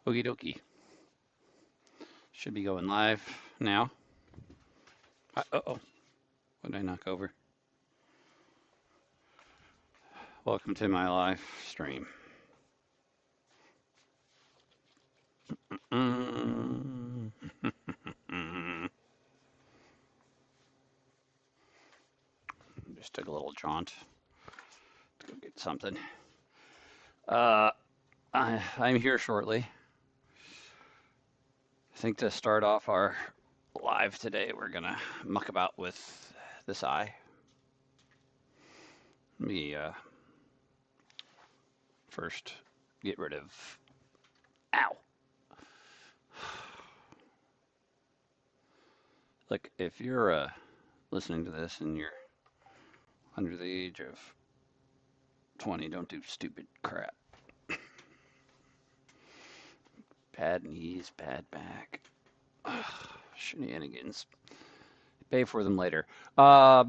Okie dokie. Should be going live now. Uh-oh. What did I knock over? Welcome to my live stream. Mm. Just took a little jaunt to go get something. Uh, I'm here shortly. I think to start off our live today, we're gonna muck about with this eye. Let me first get rid of. Ow! Look, if you're listening to this and you're under the age of 20, don't do stupid crap. Bad knees, bad back. Ugh, shenanigans. Pay for them later. I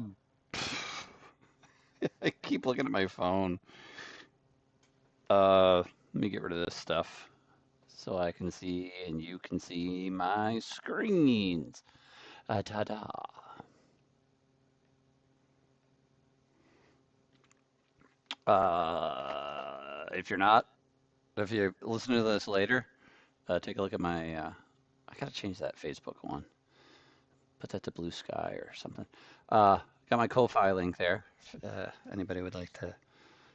keep looking at my phone. Let me get rid of this stuff so I can see and you can see my screens. Ta-da. If you're not, if you listen to this later, take a look at my. I gotta change that Facebook one. Put that to Blue Sky or something. Got my Ko-Fi link there. If anybody would like to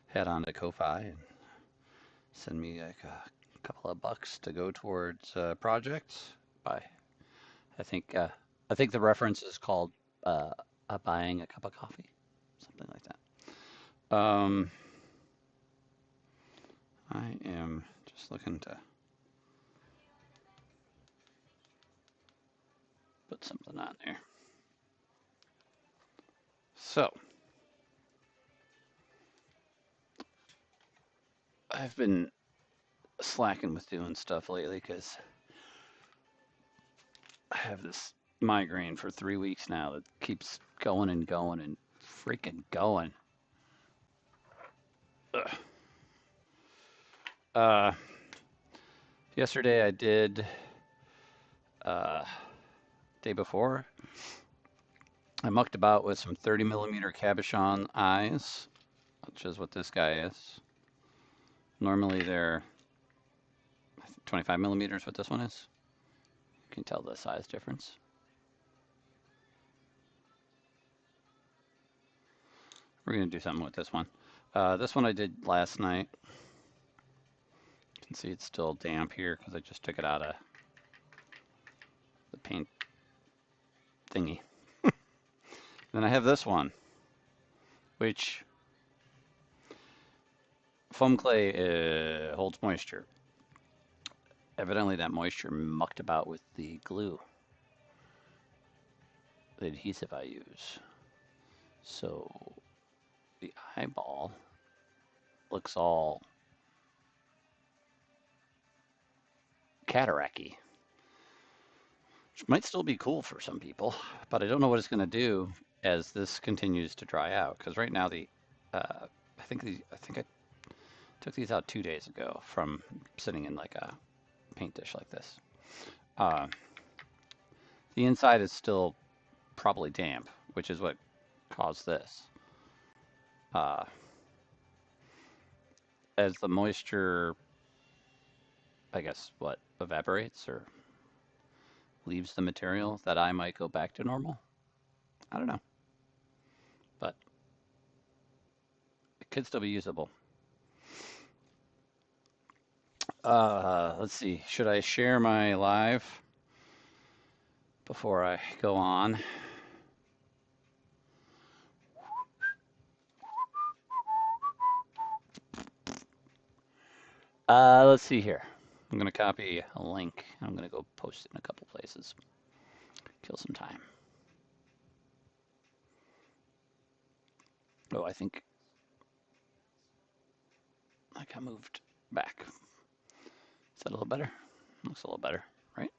head on to Ko-Fi and send me like a couple of bucks to go towards projects. Buy. I think uh, I think the reference is called buying a cup of coffee, something like that. I am just looking to put something on there. So I've been slacking with doing stuff lately because I have this migraine for 3 weeks now that keeps going and going and freaking going. Ugh. Uh, Yesterday I did, uh, day before, I mucked about with some 30 millimeter cabochon eyes, which is what this guy is. Normally they're 25 millimeters, what this one is. You can tell the size difference. We're going to do something with this one. This one I did last night. You can see it's still damp here because I just took it out of the paint thingy. Then I have this one, which foam clay holds moisture. Evidently that moisture mucked about with the glue, the adhesive I use. So the eyeball looks all cataracty, which might still be cool for some people, but I don't know what it's going to do as this continues to dry out. Because right now I think I took these out 2 days ago from sitting in like a paint dish like this. Uh, the inside is still probably damp, which is what caused this. Uh, as the moisture, I guess, what evaporates or leaves the material, that eye might go back to normal. I don't know, but it could still be usable. Let's see. Should I share my live before I go on? Let's see here. I'm going to copy a link. I'm going to go post it in a couple places. Kill some time. Oh, I think I got moved back. Is that a little better? Looks a little better, right?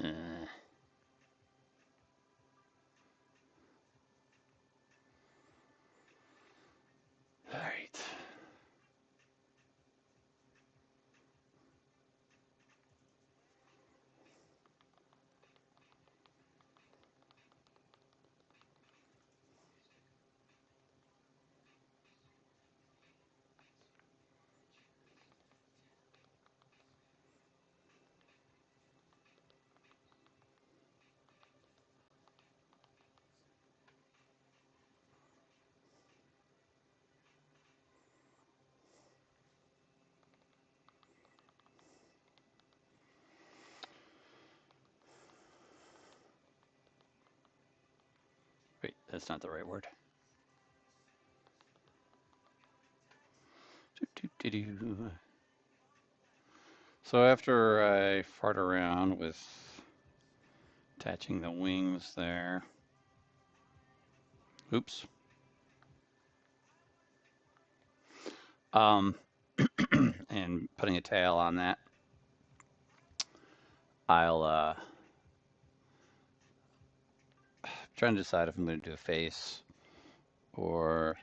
Uh, That's not the right word. So after I fart around with attaching the wings there, oops, and putting a tail on that, I'll trying to decide if I'm going to do a face or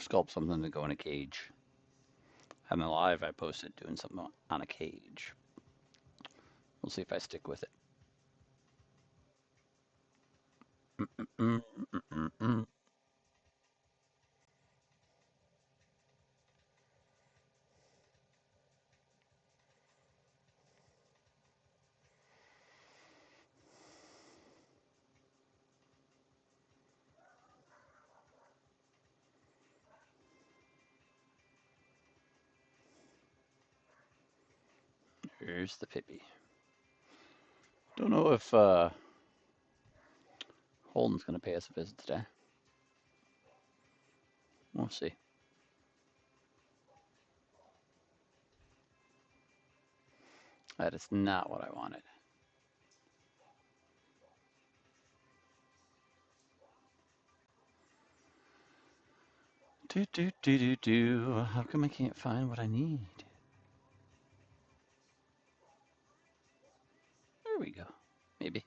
sculpt something to go in a cage. On the live, I posted doing something on a cage. We'll see if I stick with it. Here's the Pippi. Don't know if Holden's going to pay us a visit today. We'll see. That is not what I wanted. How come I can't find what I need? There we go. Maybe.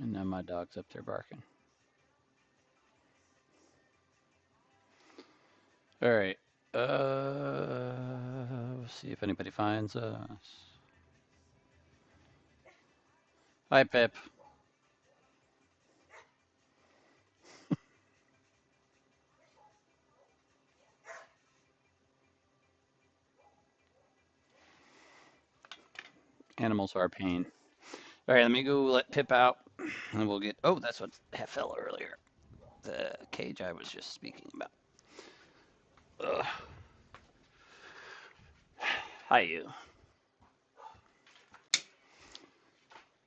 And now my dog's up there barking. All right. We'll see if anybody finds us. Hi, Pip. Animals are a pain. All right, let me go let Pip out, and we'll get. Oh, that's what fell earlier. The cage I was just speaking about. Ugh. Hi, you.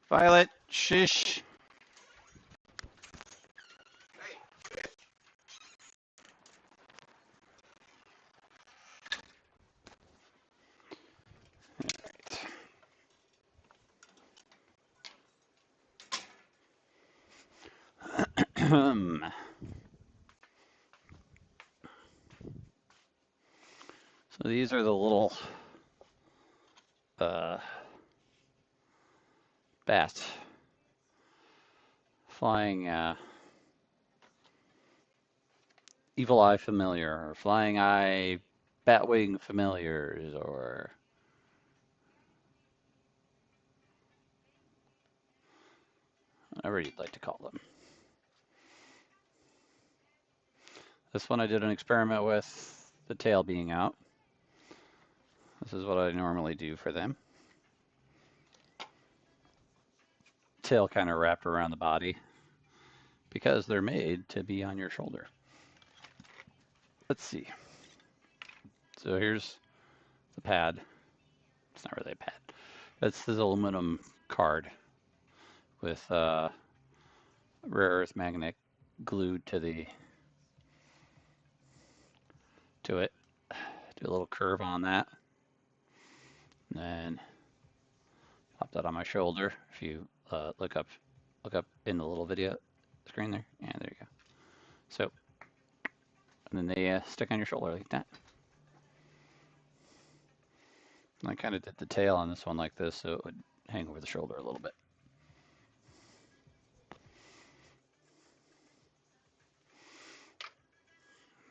Violet, shish. So these are the little bats, flying evil eye familiar, or flying eye batwing familiars, or whatever you'd like to call them. This one I did an experiment with the tail being out. This is what I normally do for them. Tail kind of wrapped around the body because they're made to be on your shoulder. Let's see. So here's the pad. It's not really a pad. It's this aluminum card with rare earth magnet glued to it. Do a little curve on that. And then pop that on my shoulder. If you look up in the little video screen there. Yeah, there you go. So, and then they stick on your shoulder like that. And I kind of did the tail on this one like this, so it would hang over the shoulder a little bit.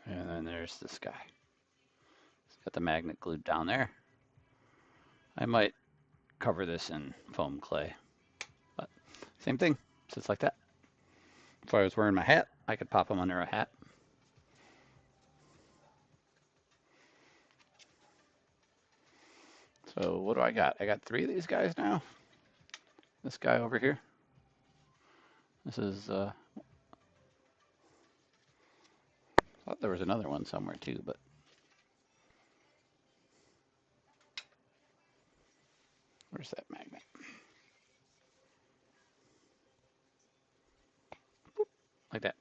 And then there's this guy. It's got the magnet glued down there. I might cover this in foam clay, but same thing, sits like that. If I was wearing my hat, I could pop them under a hat. So what do I got? I got 3 of these guys now. This guy over here. This is thought there was another one somewhere too, but where's that magnet? Like that.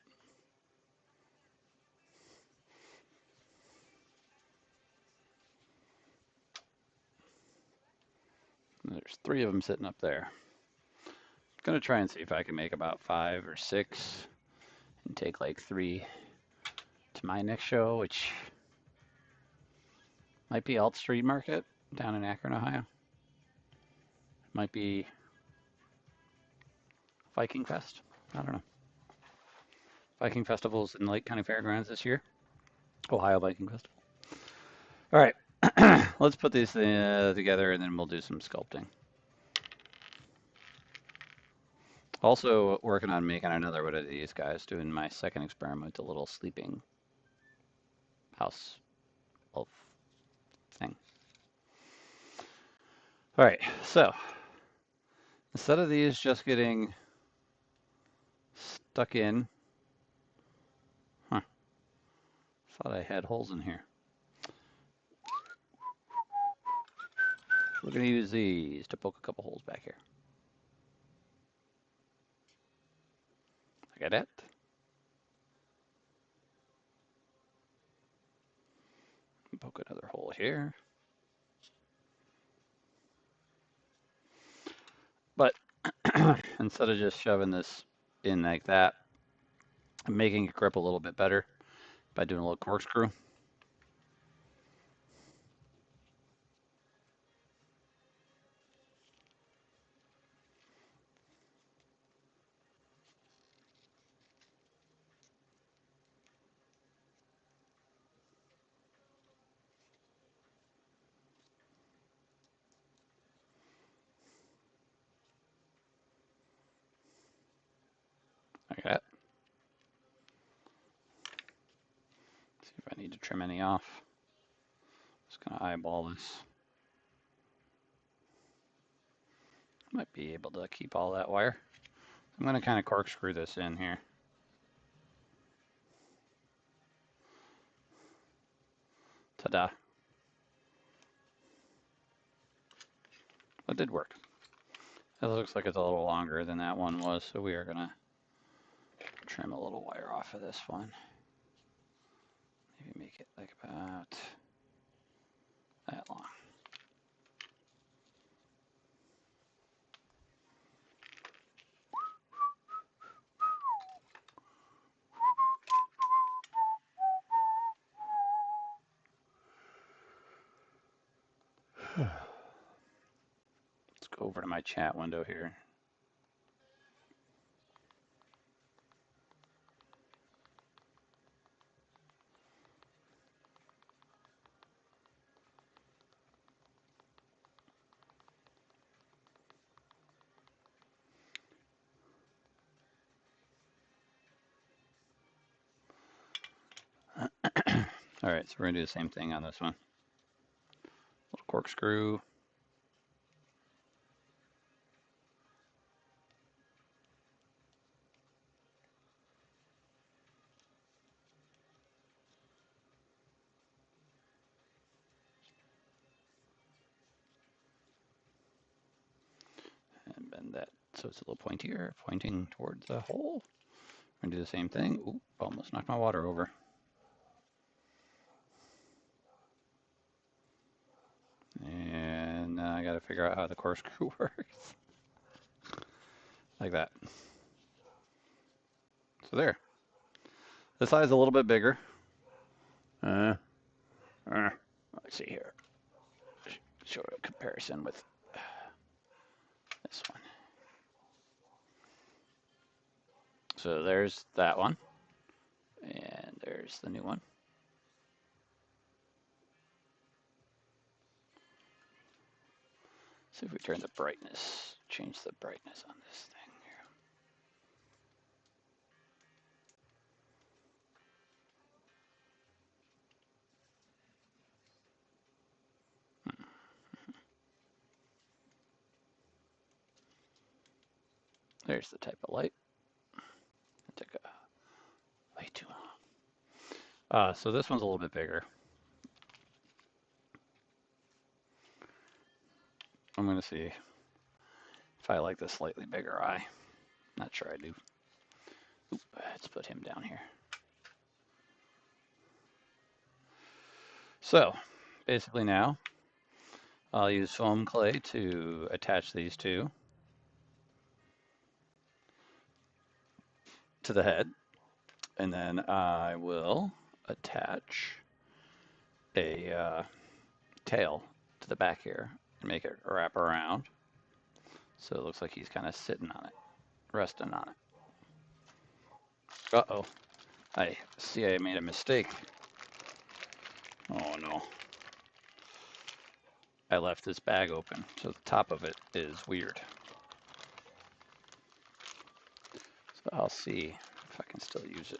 And there's 3 of them sitting up there. I'm gonna try and see if I can make about 5 or 6 and take like 3 to my next show, which might be Alt Street Market down in Akron, Ohio. Might be Viking Fest. I don't know. Viking Festival's in Lake County Fairgrounds this year. Ohio Viking Festival. All right, let's put these together and then we'll do some sculpting. Also working on making another one of these guys, doing my second experiment, a little sleeping house elf thing. All right, so instead of these just getting stuck in, thought I had holes in here. We're gonna use these to poke a couple holes back here. Like that. Poke another hole here. But instead of just shoving this in like that, I'm making it grip a little bit better by doing a little corkscrew. Like that. See if I need to trim any off. Just gonna eyeball this. Might be able to keep all that wire. I'm gonna kind of corkscrew this in here. Ta-da. That did work. It looks like it's a little longer than that one was, so we are gonna trim a little wire off of this one. Maybe make it like about that long. Let's go over to my chat window here. All right, so we're gonna do the same thing on this one. Little corkscrew. And bend that so it's a little pointier, pointing towards the hole. We're gonna do the same thing. Ooh, almost knocked my water over. And now I gotta figure out how the corkscrew works. Like that. So there. This side's a little bit bigger. Let's see here. Show a comparison with this one. So there's that one. And there's the new one. See if we turn the brightness, change the brightness on this thing here. There's the type of light. It took way too long. So this one's a little bit bigger. I'm going to see if I like this slightly bigger eye. Not sure I do. Oop, let's put him down here. So basically now I'll use foam clay to attach these two to the head, and then I will attach a tail to the back here and make it wrap around so it looks like he's kind of sitting on it, resting on it. Uh-oh, I see I made a mistake. Oh no. I left this bag open, so the top of it is weird. So I'll see if I can still use it.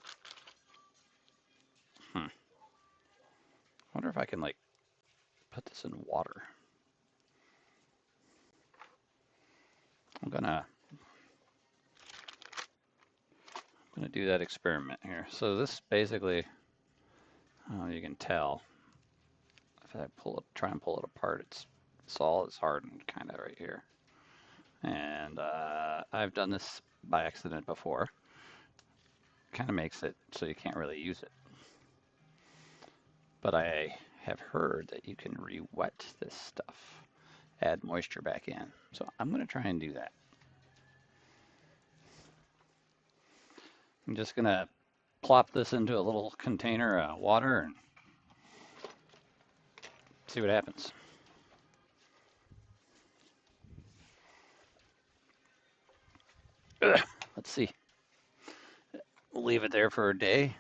Wonder if I can like put this in water. I'm gonna do that experiment here. So this basically, you can tell if I try and pull it apart, it's all is hardened kind of right here. And I've done this by accident before. Kind of makes it so you can't really use it. But I have heard that you can re-wet this stuff, add moisture back in. So I'm going to try and do that. I'm just going to plop this into a little container of water and see what happens. Let's see. We'll leave it there for a day.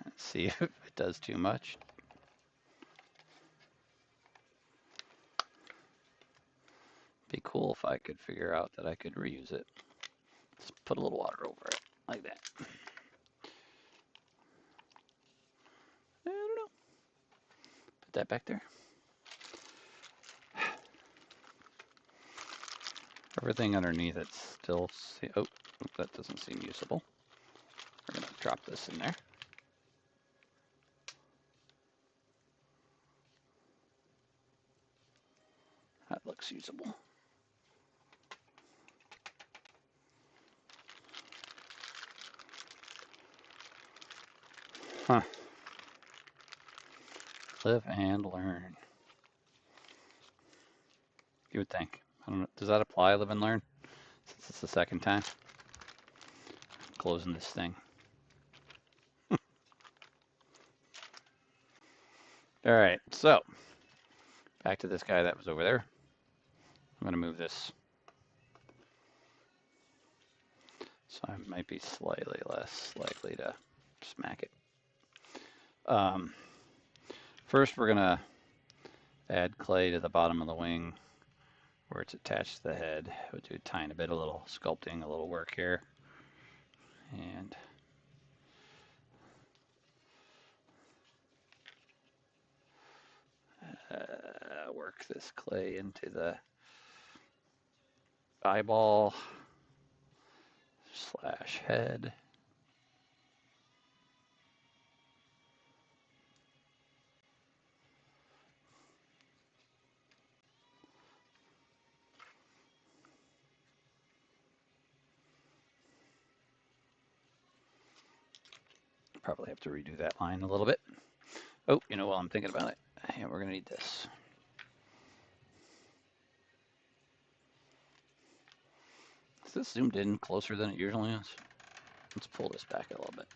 Let's see if it does too much. Be cool if I could figure out that I could reuse it. Let's put a little water over it, like that. I don't know. Put that back there. Everything underneath it still, oh, that doesn't seem usable. We're gonna drop this in there. That looks usable. Huh. Live and learn. You would think. I don't know. Does that apply, live and learn? Since it's the second time. I'm closing this thing. All right, so back to this guy that was over there. I'm gonna move this so I might be slightly less likely to smack it. First, we're gonna add clay to the bottom of the wing where it's attached to the head. We'll do a tiny bit, a little sculpting, a little work here. And work this clay into the eyeball slash head. Probably have to redo that line a little bit. Oh, you know, while I'm thinking about it, yeah, we're gonna need this. Is this zoomed in closer than it usually is? Let's pull this back a little bit.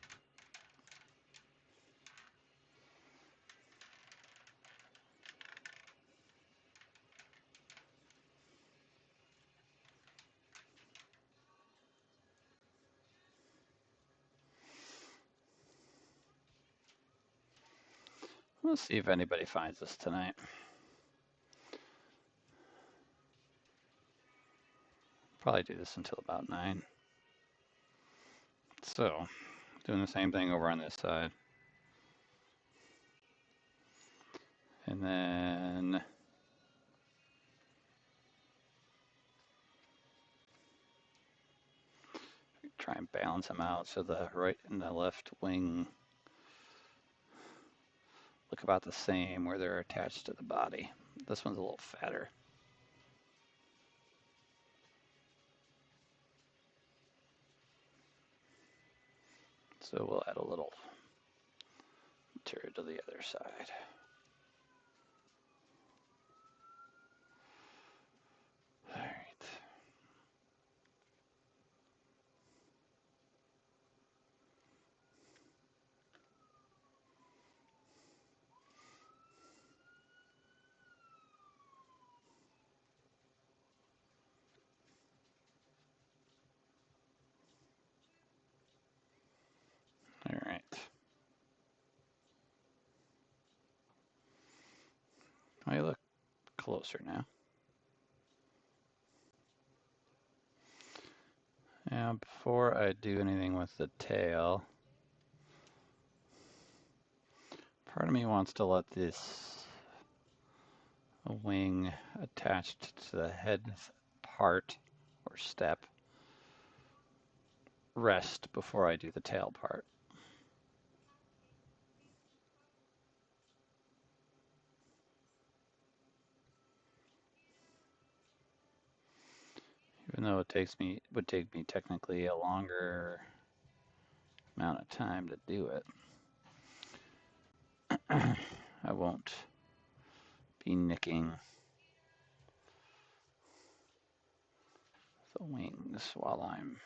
Let's see if anybody finds this tonight. Probably do this until about 9. So, doing the same thing over on this side. And then try and balance them out so the right and the left wing look about the same where they're attached to the body. This one's a little fatter. So we'll add a little material to the other side. All right. All right. I look closer now. Now, before I do anything with the tail, part of me wants to let this wing attached to the head part or step rest before I do the tail part. Even though would take me technically a longer amount of time to do it. I won't be nicking the wings while I'm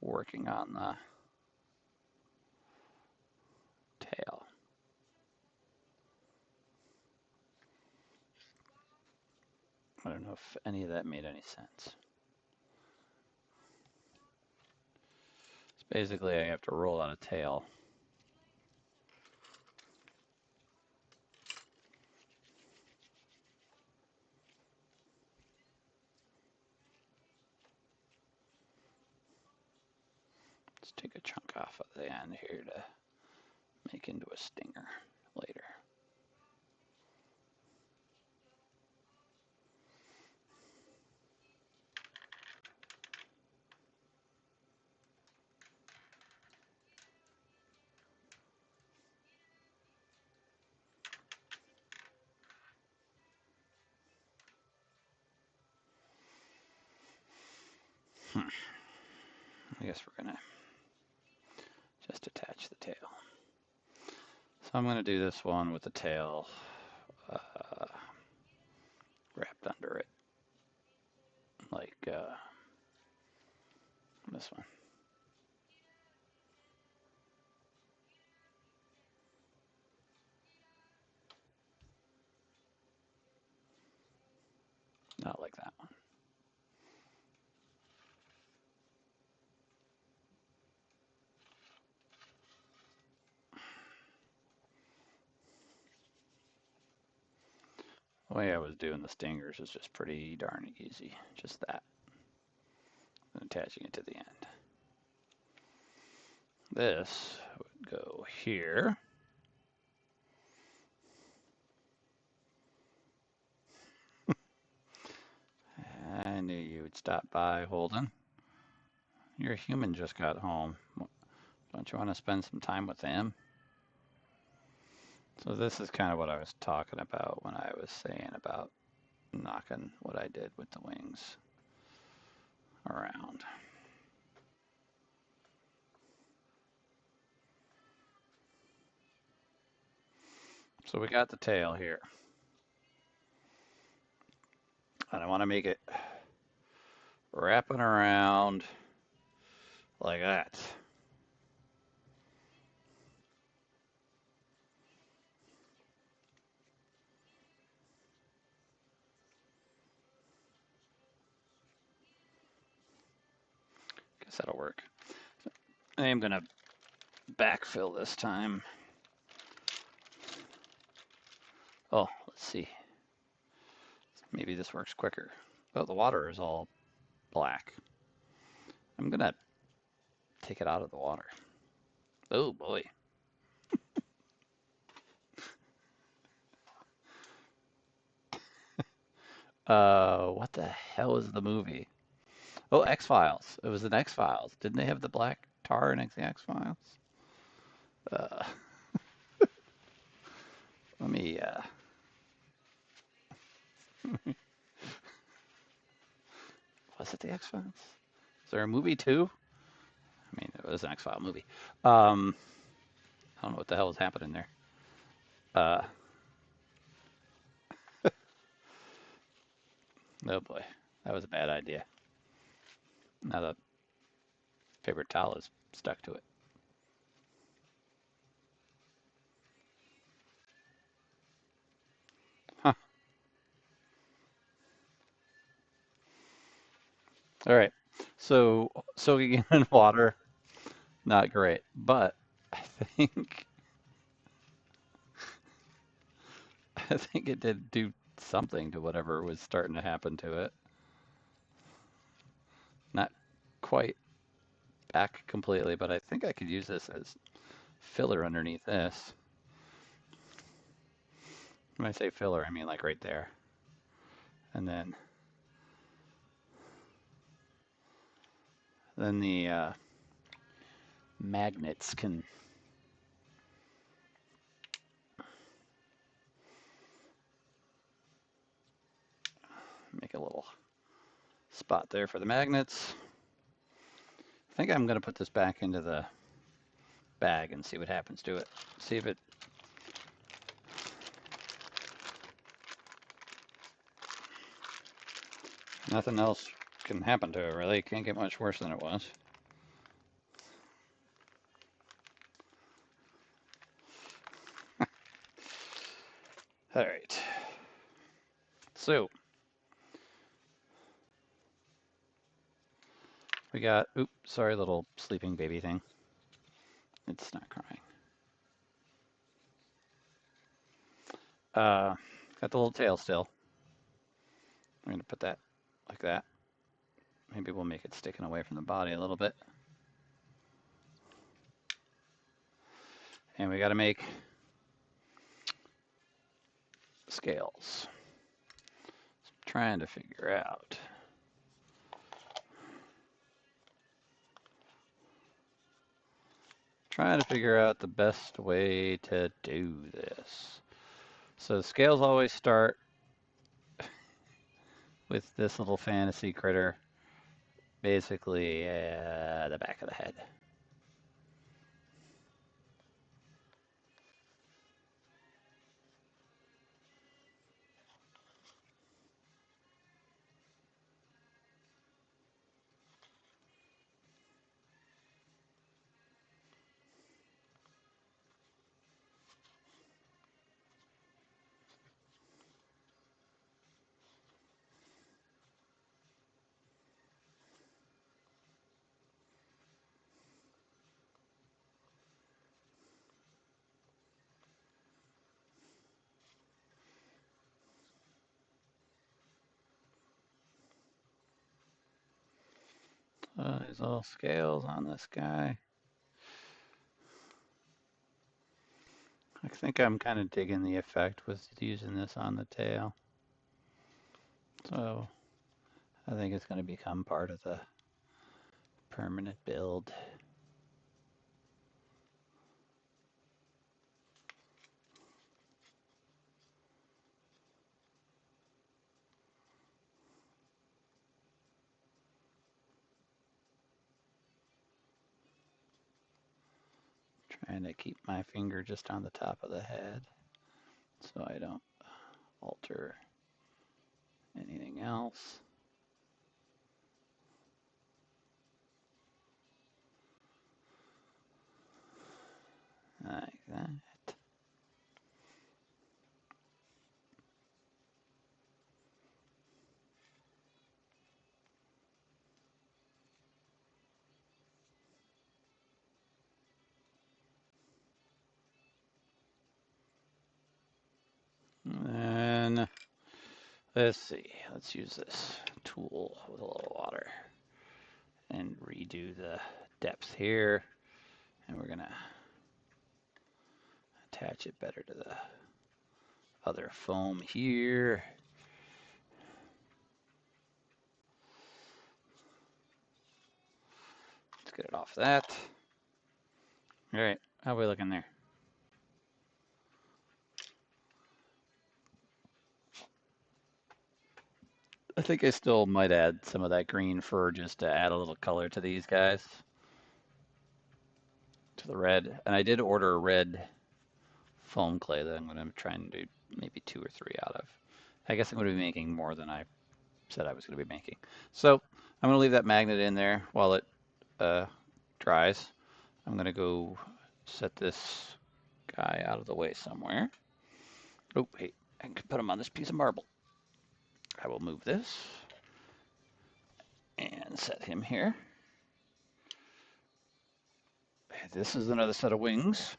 working on the tail. I don't know if any of that made any sense. So basically, I have to roll out a tail. Let's take a chunk off of the end here to make into a stinger later. I guess we're gonna just attach the tail. So I'm gonna do this one with the tail wrapped under it, like this one. Not like that one. The way I was doing the stingers is just pretty darn easy. Just that. And attaching it to the end. This would go here. I knew you would stop by, Holden. Your human just got home. Don't you want to spend some time with him? So this is kind of what I was talking about when I was saying about knocking what I did with the wings around. So we got the tail here. And I want to make it wrapping around like that. Guess that'll work. I am going to backfill this time. Oh, let's see. Maybe this works quicker. Oh, the water is all black. I'm going to take it out of the water. Oh, boy. What the hell is the movie? Oh, X-Files. It was an X-Files. Didn't they have the black tar in the X-Files? Uh, Let me, was it the X-Files? Is there a movie too? I mean, it was an X-File movie. Um, I don't know what the hell was happening there. Uh, oh boy, that was a bad idea. Now the paper towel is stuck to it. Huh. All right. So soaking in water, not great, but I think I think it did do something to whatever was starting to happen to it. Not quite back completely, but I think I could use this as filler underneath this. When I say filler, I mean like right there. And then the magnets can make a little spot there for the magnets. I think I'm going to put this back into the bag and see what happens to it. See if it. Nothing else can happen to it really. It can't get much worse than it was. All right. So we got, oops, sorry, little sleeping baby thing. It's not crying. Got the little tail still. I'm going to put that like that. Maybe we'll make it sticking away from the body a little bit. And we got to make scales. So I'm trying to figure out. Trying to figure out the best way to do this. So the scales always start with this little fantasy critter, basically the back of the head. There's little scales on this guy. I think I'm kind of digging the effect with using this on the tail. So I think it's going to become part of the permanent build. Trying to keep my finger just on the top of the head so I don't alter anything else. Like that. And then let's see, let's use this tool with a little water and redo the depth here. And we're gonna attach it better to the other foam here. Let's get it off that. All right, how are we looking there? I think I still might add some of that green fur just to add a little color to these guys, to the red. And I did order a red foam clay that I'm going to try and do maybe 2 or 3 out of. I guess I'm going to be making more than I said I was going to be making. So I'm going to leave that magnet in there while it dries. I'm going to go set this guy out of the way somewhere. Oh, hey, I can put him on this piece of marble. I will move this and set him here. This is another set of wings.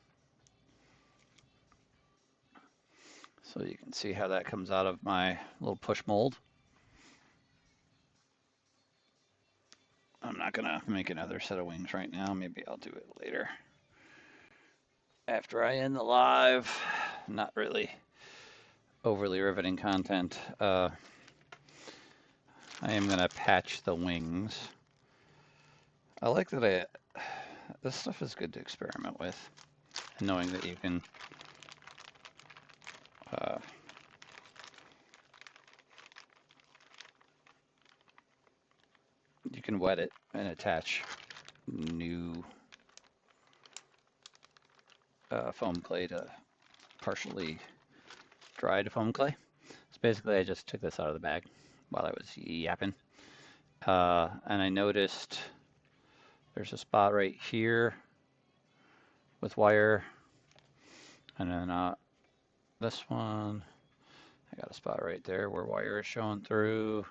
So you can see how that comes out of my little push mold. I'm not gonna make another set of wings right now. Maybe I'll do it later. After I end the live, not really overly riveting content. I am gonna patch the wings. I like that this stuff is good to experiment with, knowing that you can wet it and attach new foam clay to partially dried foam clay. So basically I just took this out of the bag while I was yapping. And I noticed there's a spot right here with wire. And then this one, I got a spot right there where wire is showing through.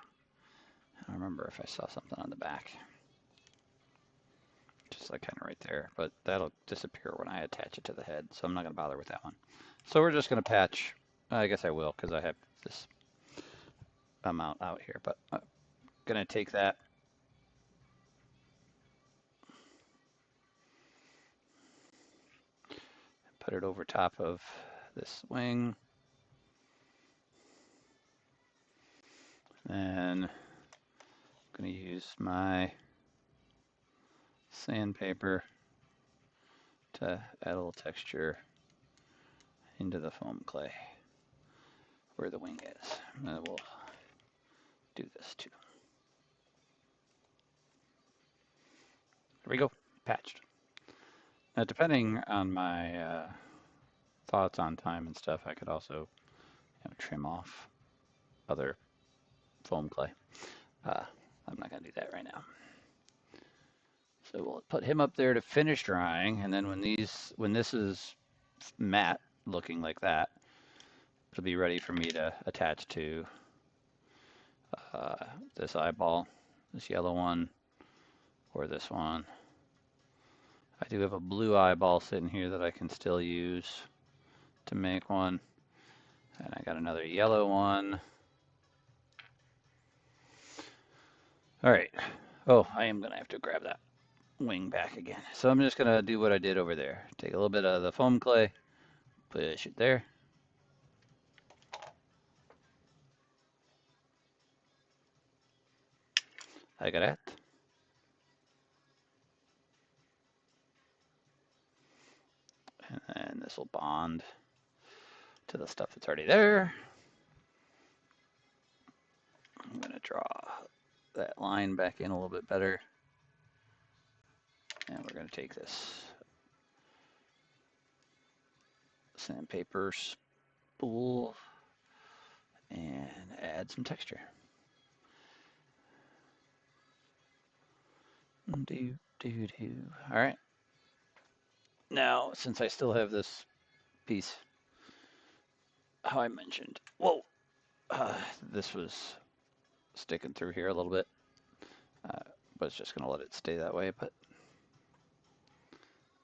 I don't remember if I saw something on the back. Just like kind of right there, but that'll disappear when I attach it to the head, so I'm not going to bother with that one. So we're just going to patch. I guess I will because I have this amount out here, but I'm going to take that put it over top of this wing. And I'm going to use my sandpaper to add a little texture into the foam clay where the wing is. And we'll do this too. There we go, patched. Now, depending on my thoughts on time and stuff, I could also trim off other foam clay. I'm not going to do that right now. So we'll put him up there to finish drying, and then when this is matte looking like that, it'll be ready for me to attach to this eyeball, this yellow one, or this one. I do have a blue eyeball sitting here that I can still use to make one. And I got another yellow one. All right. Oh, I am going to have to grab that wing back again. So I'm just going to do what I did over there. Take a little bit of the foam clay, push it there. Like that. And then this will bond to the stuff that's already there. I'm going to draw that line back in a little bit better. And we're going to take this sandpaper spool and add some texture. All right. Now, since I still have this piece, how I mentioned, this was sticking through here a little bit. Was just going to let it stay that way, but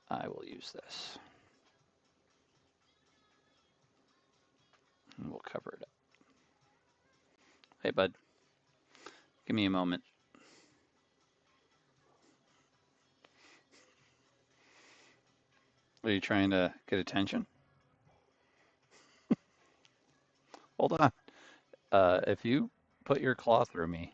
I will use this. And we'll cover it up. Hey, bud, give me a moment. Are you trying to get attention? Hold on. If you put your claw through me,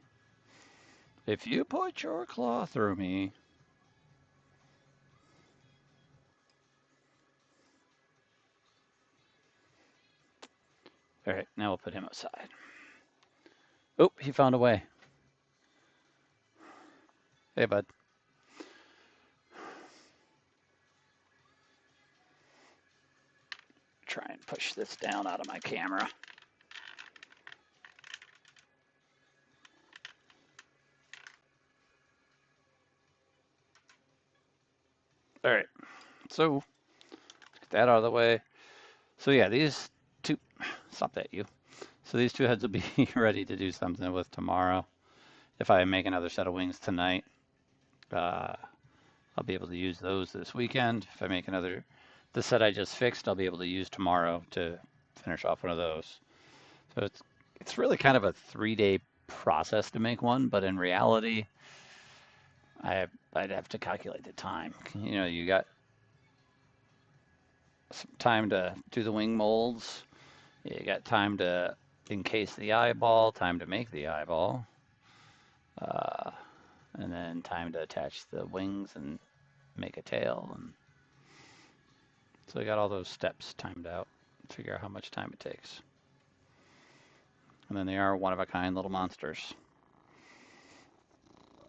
All right, now we'll put him outside. Oh, he found a way. Hey, bud. Try and push this down out of my camera. All right, so get that out of the way. So yeah, these two, stop that you. So these two heads will be ready to do something with tomorrow. If I make another set of wings tonight, uh, I'll be able to use those this weekend. If I make the set I just fixed, I'll be able to use tomorrow to finish off one of those. So it's really kind of a 3-day process to make one, but in reality, I'd have to calculate the time. You know, you got some time to do the wing molds. You got time to encase the eyeball, time to make the eyeball, uh, and then time to attach the wings and make a tail. And so I got all those steps timed out. Figure out how much time it takes. And then they are one of a kind little monsters.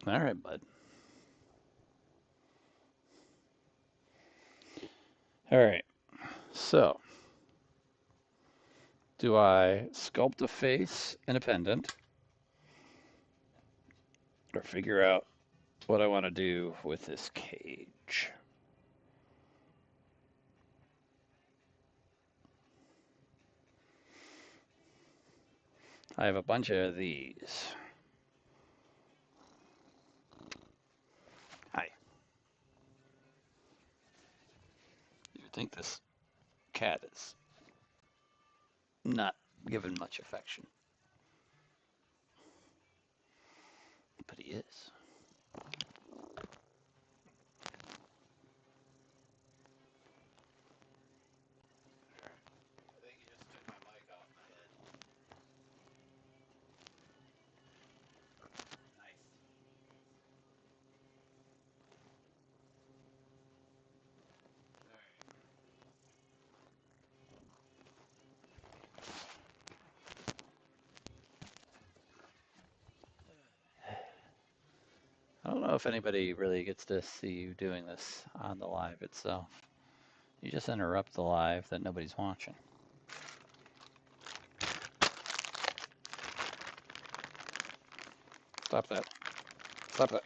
All right, bud. All right. So, do I sculpt a face and a pendant, or figure out what I want to do with this cage? I have a bunch of these. Hi. You would think this cat is not given much affection, but he is. I think he just took my mic off my head. Nice. I don't know if anybody really gets to see you doing this on the live itself. You just interrupt the live that nobody's watching. Stop that. Stop that.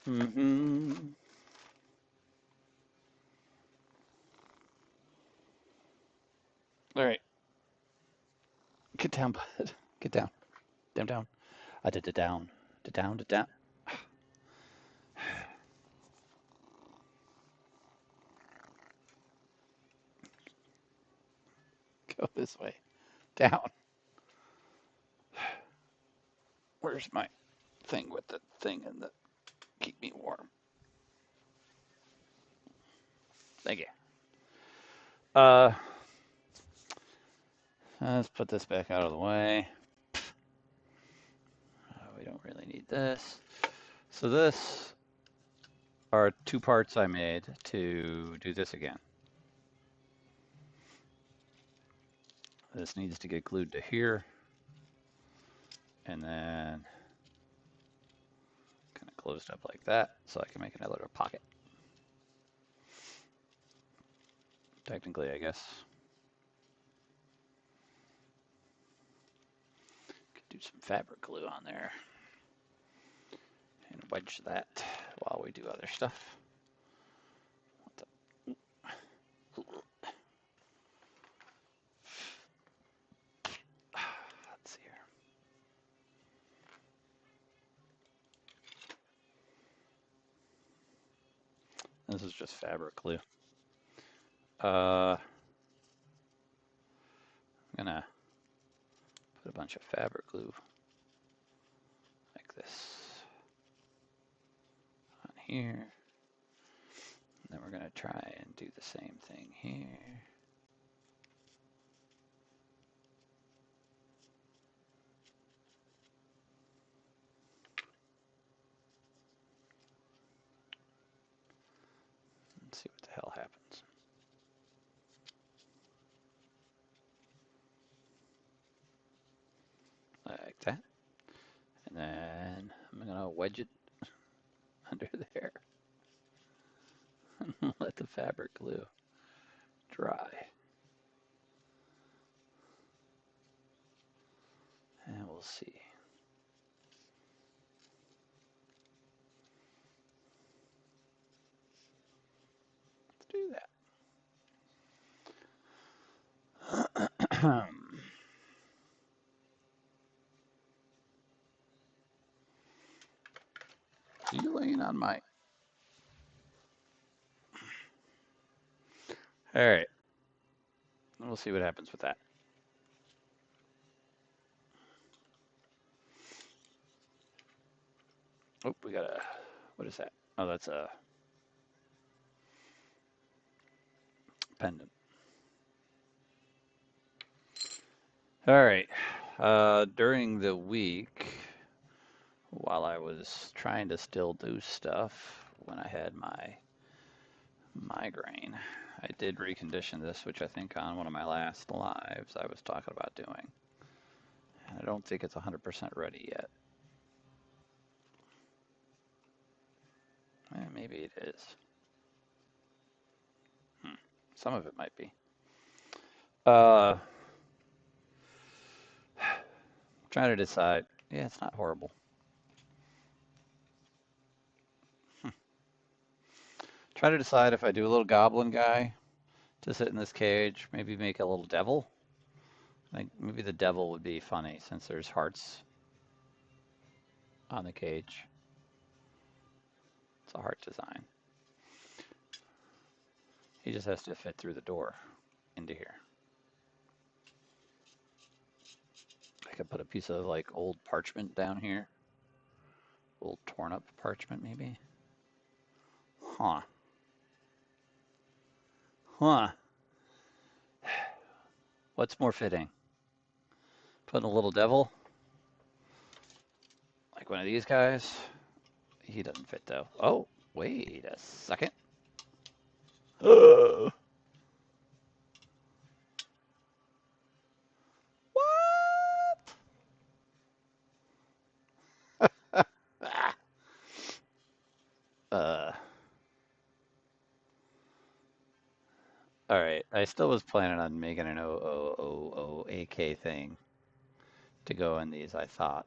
Mm-hmm. All right. Get down, bud. Get down. Down, down. I did it down. Down, down. Go this way. Down. Where's my thing with the thing and the keep me warm? Thank you. Let's put this back out of the way. We don't really need this. So this are two parts I made to do this again. This needs to get glued to here, and then kind of closed up like that, so I can make another little pocket. Technically, I guess. Could do some fabric glue on there and wedge that while we do other stuff. Let's see here. This is just fabric glue. I'm gonna put a bunch of fabric glue like this on here. And then we're gonna try and do the same thing here. like that. And then I'm gonna wedge it under there and let the fabric glue dry. And we'll see. Let's do that. You laying on my... All right. We'll see what happens with that. Oh, we got a... What is that? Oh, that's a pendant. All right. During the week, while I was trying to still do stuff when I had my migraine, I did recondition this, which I think on one of my last lives I was talking about doing. And I don't think it's 100% ready yet. Maybe it is. Some of it might be. Trying to decide. Yeah, it's not horrible. Try to decide if I do a little goblin guy to sit in this cage, maybe make a little devil. I think maybe the devil would be funny since there's hearts on the cage. It's a heart design. He just has to fit through the door into here. I could put a piece of like old parchment down here. Old torn up parchment maybe. Huh. Huh. What's more fitting? Putting a little devil? Like one of these guys? He doesn't fit though. Oh, wait a second. What? uh, all right. I still was planning on making an OOOOAK thing to go in these, I thought.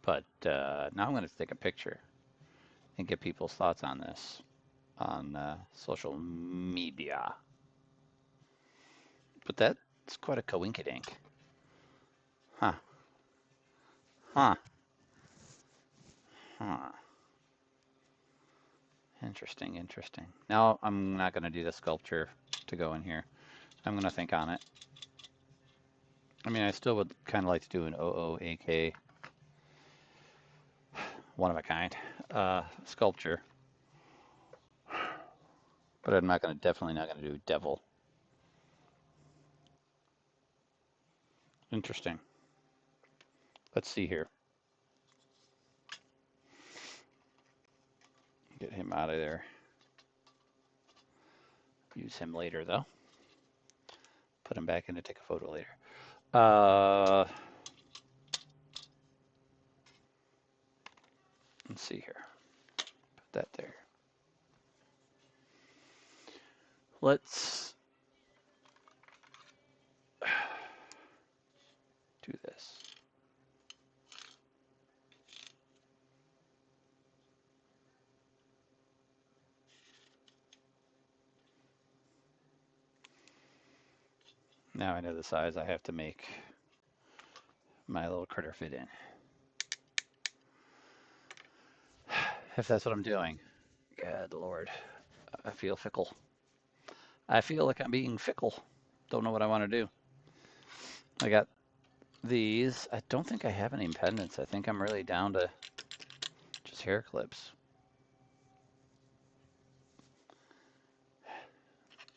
But now I'm going to take a picture and get people's thoughts on this on social media. But that's quite a coinkydink. Huh. Huh. Huh. Interesting, interesting. Now I'm not going to do the sculpture to go in here. I'm going to think on it. I mean, I still would kind of like to do an OOAK, one of a kind, sculpture. But I'm not going to, definitely not going to do devil. Interesting. Let's see here. Get him out of there. Use him later, though. Put him back in to take a photo later. Let's see here. Put that there. Let's do this. Now I know the size I have to make my little critter fit in. If that's what I'm doing. God Lord, I feel fickle. I feel like I'm being fickle. Don't know what I want to do. I got these. I don't think I have any pendants. I think I'm really down to just hair clips.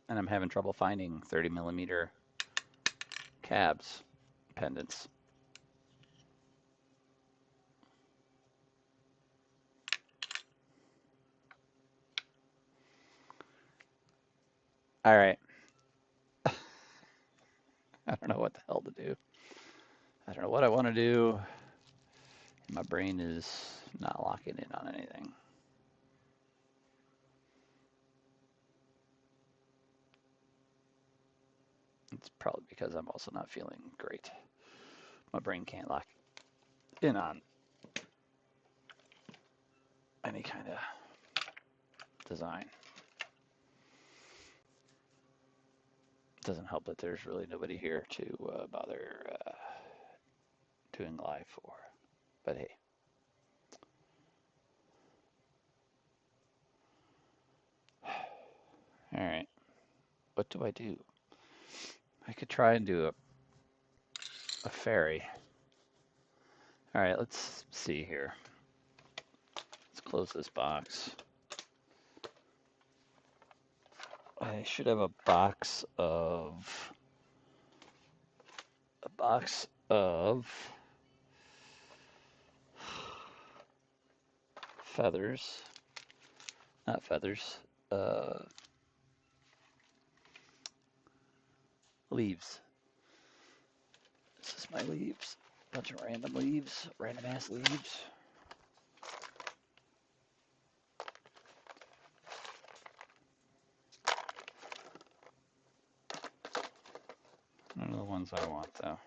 And I'm having trouble finding 30mm cabs pendants. All right. I don't know what the hell to do. I don't know what I want to do. My brain is not locking in on anything. It's probably because I'm also not feeling great. My brain can't lock in on any kind of design. It doesn't help that there's really nobody here to bother doing live for. But hey. All right. What do I do? I could try and do a fairy. All right, let's see here. Let's close this box. I should have a box of feathers, not feathers, leaves. This is my leaves. Bunch of random leaves, random ass leaves. None of the ones I want though.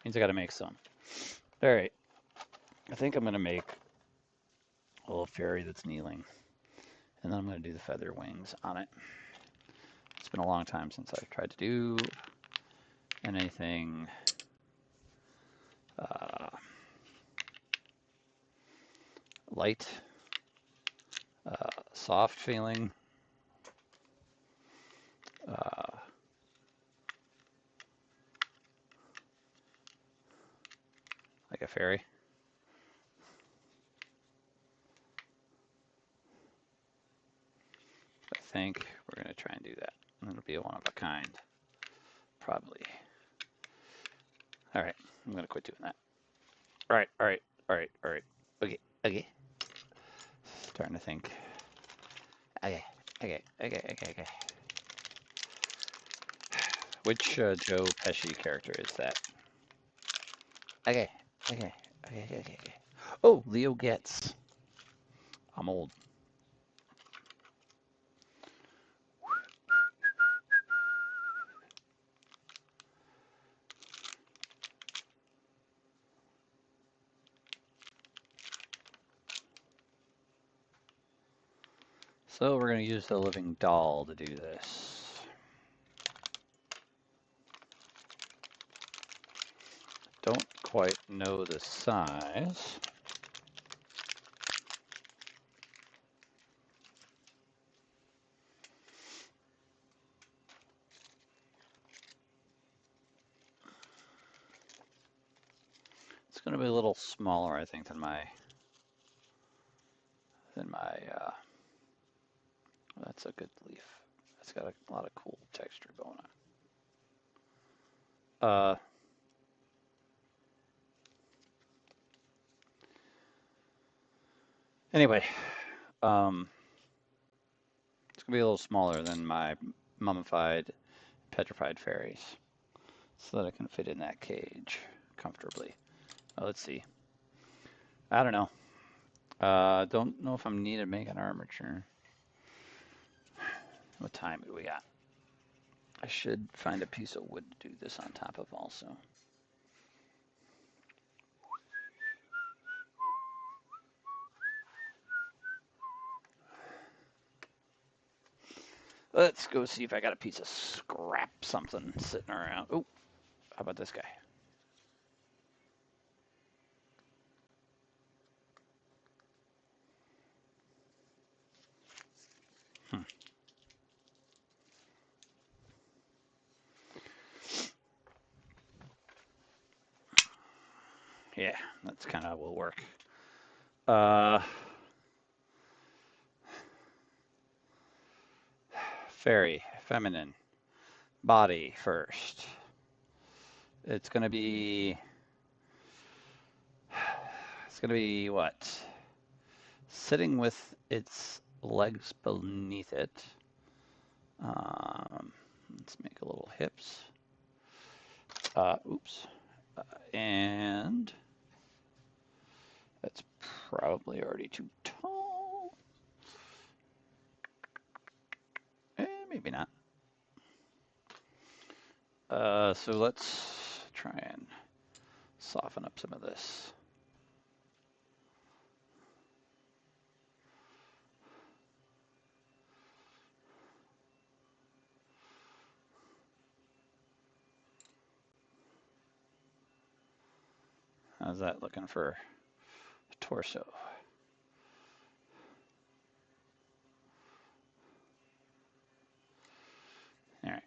Means I gotta make some. All right. I think I'm gonna make a little fairy that's kneeling. And then I'm gonna do the feather wings on it. It's been a long time since I've tried to do anything light, soft feeling, like a fairy. I think we're going to try and do that. And it'll be a one of a kind, probably. All right, I'm going to quit doing that. All right. Okay. Starting to think. Okay. Which Joe Pesci character is that? Okay. Oh, Leo Getz. I'm old. So we're going to use the living doll to do this. Don't quite know the size. It's going to be a little smaller, I think, than my that's a good leaf. It's got a lot of cool texture going on. Anyway, it's gonna be a little smaller than my mummified, petrified fairies, so that I can fit in that cage comfortably. Let's see. I don't know. Don't know if I'm needed to make an armature. What time do we got? I should find a piece of wood to do this on top of also. Let's go see if I got a piece of scrap something sitting around. Oh, how about this guy? Yeah, that's kind of will work. Fairy, feminine, body first. It's gonna be what? Sitting with its legs beneath it. Let's make a little hips. Oops. And that's probably already too tall. Maybe not. So let's try and soften up some of this. How's that looking for torso? All right.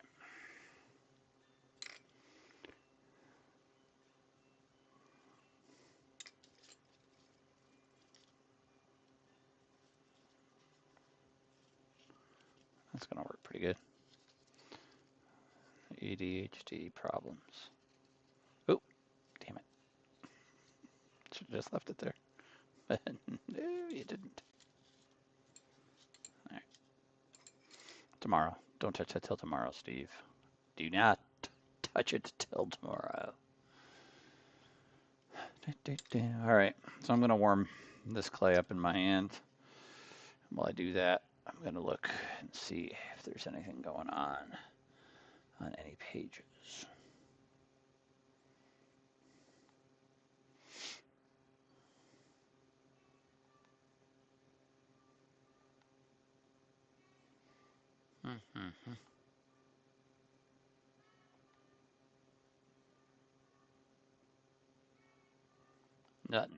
That's going to work pretty good. ADHD problems. Oh, damn it. Should have just left it there. But no, you didn't. All right. Tomorrow. Don't touch that till tomorrow, Steve. Do not touch it till tomorrow. All right. So I'm going to warm this clay up in my hand. While I do that, I'm going to look and see if there's anything going on any pages. Mm-hmm. Nothing.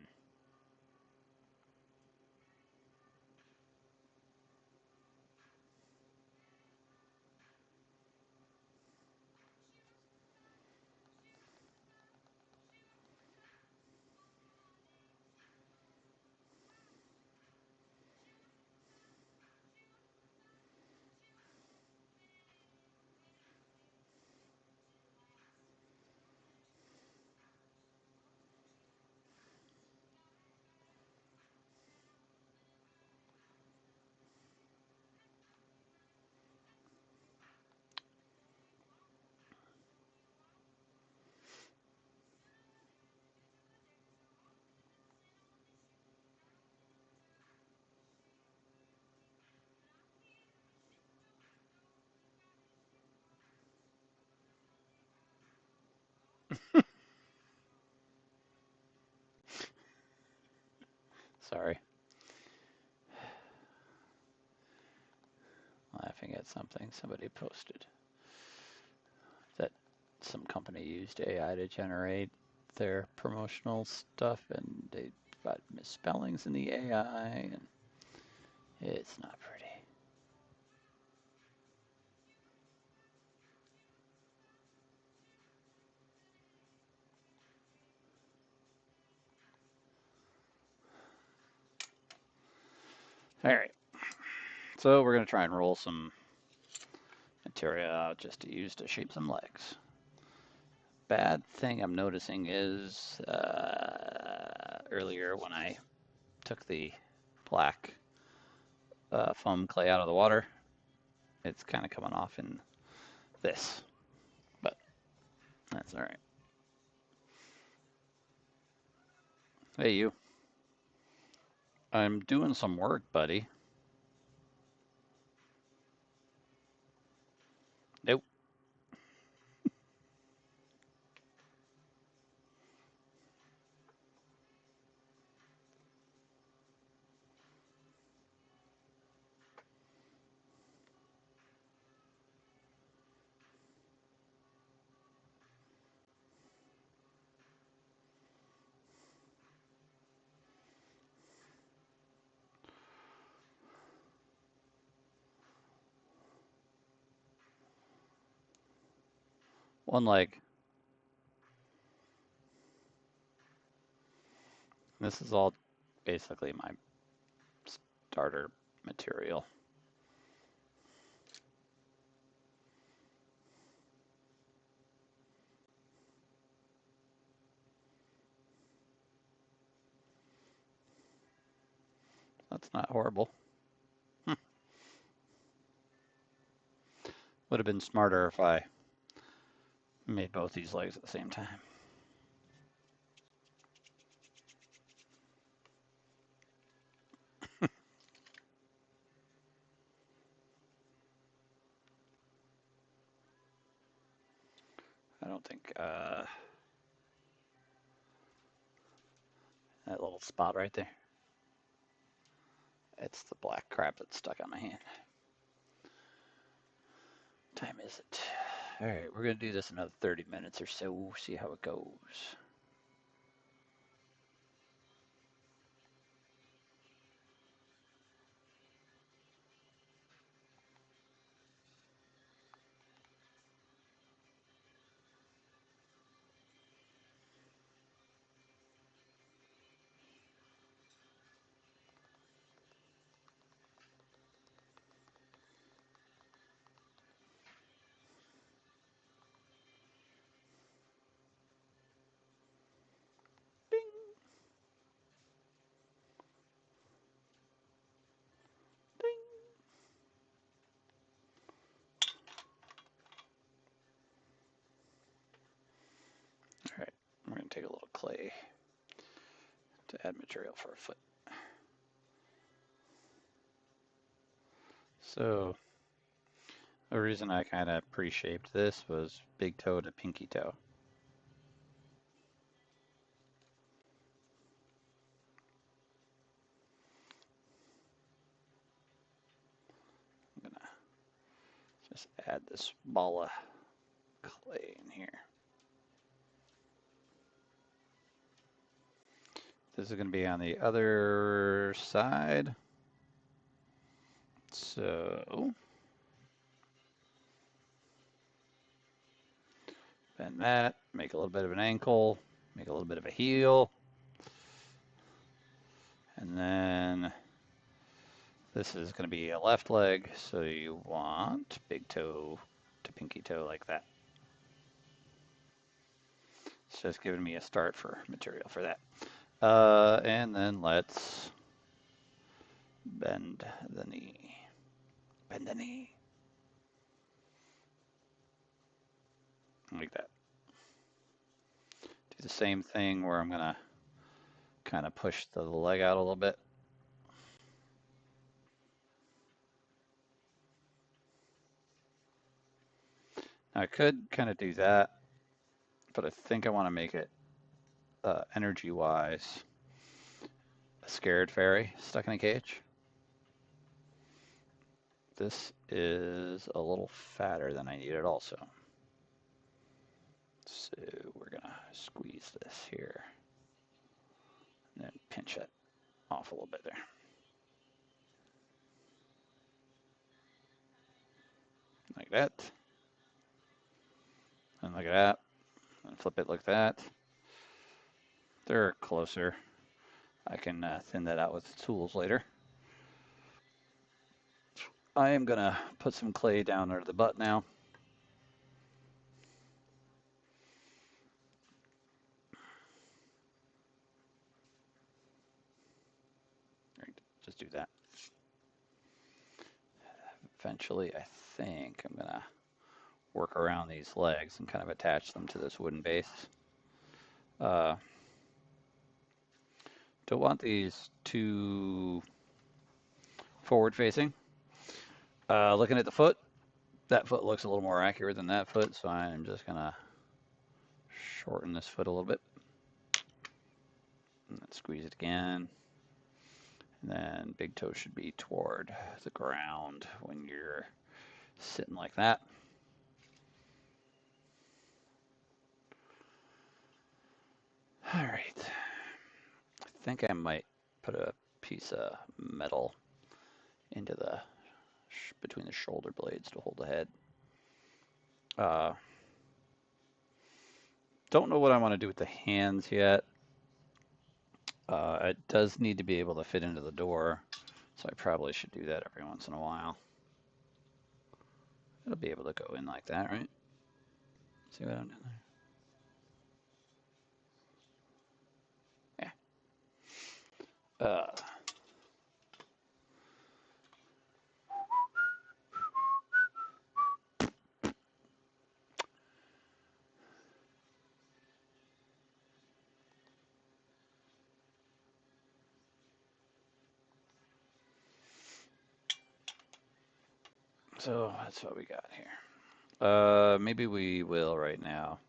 Sorry. Laughing at something somebody posted that some company used AI to generate their promotional stuff, and they got misspellings in the AI, and it's not pretty. All right. So we're going to try and roll some material out just to use to shape some legs. Bad thing I'm noticing is earlier when I took the black foam clay out of the water, it's kind of coming off in this, but that's all right. Hey, you. I'm doing some work, buddy. Nope. One leg. This is all basically my starter material. That's not horrible. Would have been smarter if I made both these legs at the same time. I don't think that little spot right there. It's the black crap that's stuck on my hand. What time is it? All right, we're gonna do this another 30 minutes or so, see how it goes. Ding, ding. All right, we're gonna take a little clay to add material for a foot. So the reason I kind of pre-shaped this was big toe to pinky toe. I'm gonna just add this ball of clay in here. This is gonna be on the other side. So bend that, make a little bit of an ankle, make a little bit of a heel. And then this is going to be a left leg, so you want big toe to pinky toe like that. It's just giving me a start for material for that. And then let's bend the knee. Bend the knee. Like that. Do the same thing where I'm going to kind of push the leg out a little bit. Now I could kind of do that, but I think I want to make it energy-wise a scared fairy stuck in a cage. This is a little fatter than I needed also. So we're gonna squeeze this here and then pinch it off a little bit there. Like that. And like that. And flip it like that. They're closer. I can thin that out with tools later. I am gonna put some clay down under the butt now. Just do that. Eventually, I think I'm gonna work around these legs and kind of attach them to this wooden base. Don't want these too forward facing. Looking at the foot, that foot looks a little more accurate than that foot, so I'm just gonna shorten this foot a little bit. And then squeeze it again. And then big toe should be toward the ground when you're sitting like that. All right. I think I might put a piece of metal into the between the shoulder blades to hold the head. Don't know what I want to do with the hands yet. It does need to be able to fit into the door, so I probably should do that every once in a while. It'll be able to go in like that, right? See what I'm doing there? Yeah. So that's what we got here. Maybe we will right now.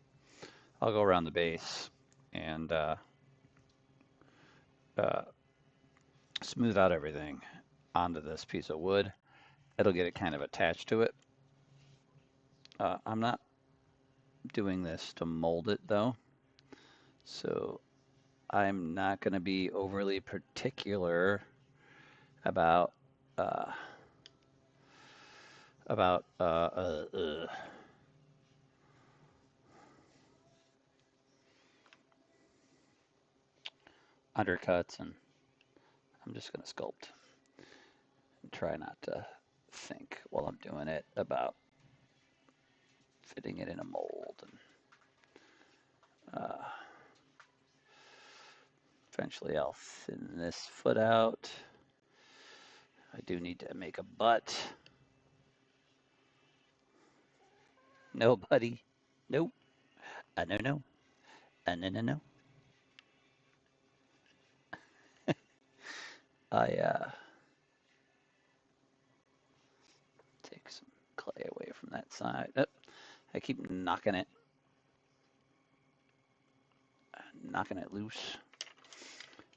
I'll go around the base and uh, smooth out everything onto this piece of wood. It'll get it kind of attached to it. I'm not doing this to mold it though, so I'm not going to be overly particular about uh, about undercuts, and I'm just going to sculpt and try not to think while I'm doing it about fitting it in a mold. And eventually I'll thin this foot out. I do need to make a butt. No, buddy. Nope. No, no. No, no, no. I take some clay away from that side. Oh, I keep knocking it loose.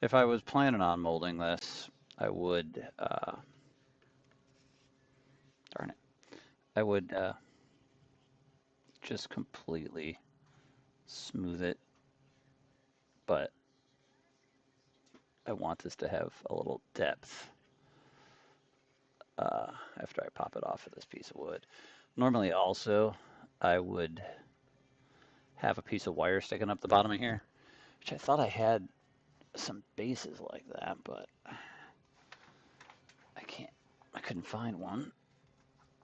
If I was planning on molding this, I would, darn it, I would just completely smooth it, but I want this to have a little depth after I pop it off of this piece of wood. Normally also, I would have a piece of wire sticking up the bottom of here, which I thought I had some bases like that, but I couldn't find one,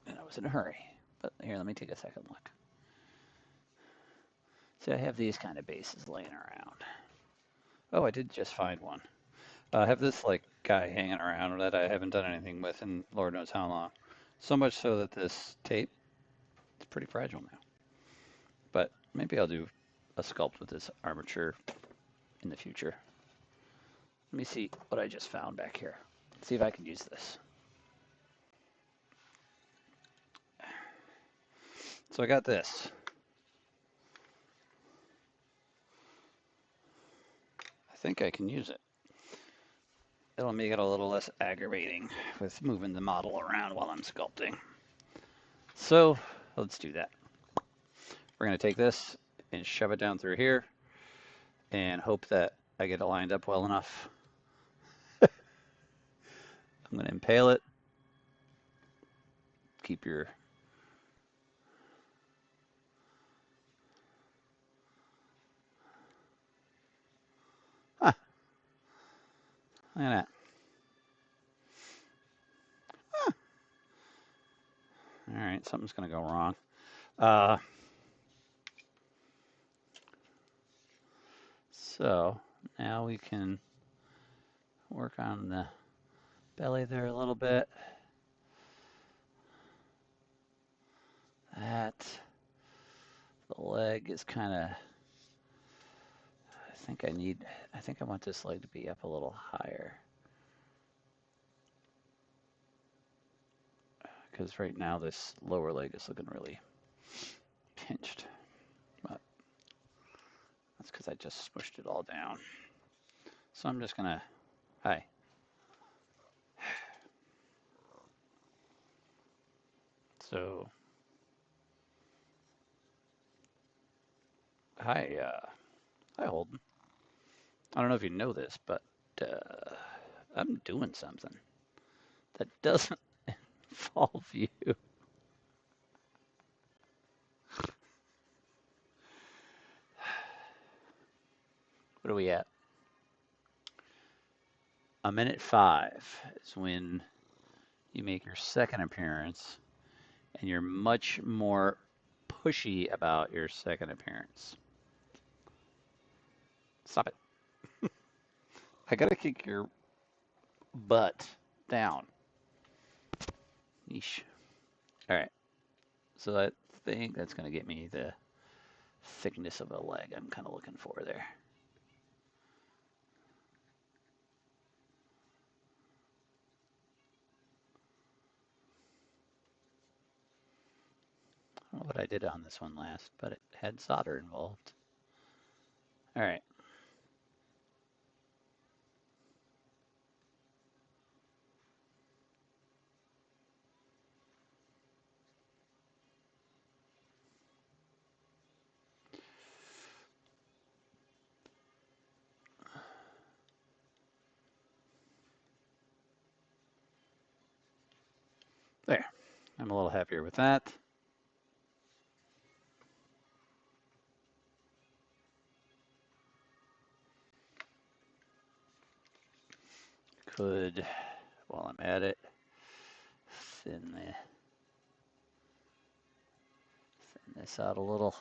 and I was in a hurry. But here, let me take a second look. See, I have these kind of bases laying around. Oh, I did just find one. I have this like guy hanging around that I haven't done anything with in Lord knows how long. So much so that this tape is pretty fragile now. But maybe I'll do a sculpt with this armature in the future. Let me see what I just found back here. See if I can use this. So I got this. I think I can use it. It'll make it a little less aggravating with moving the model around while I'm sculpting. So let's do that. We're going to take this and shove it down through here and hope that I get it lined up well enough. I'm going to impale it. Keep your look at that. All right, something's going to go wrong. So now we can work on the belly there a little bit. That the leg is kind of, I think I want this leg to be up a little higher. Because right now this lower leg is looking really pinched. But that's because I just smushed it all down. So I'm just gonna, hi. So, hi Holden. I don't know if you know this, but I'm doing something that doesn't involve you. What are we at? 1:05 is when you make your second appearance, and you're much more pushy about your second appearance. Stop it. I gotta kick your butt down. Yeesh. All right. So I think that's gonna get me the thickness of a leg I'm kind of looking for there. what I did on this one last, but it had solder involved. All right. There. I'm a little happier with that. Could, while I'm at it, thin this out a little.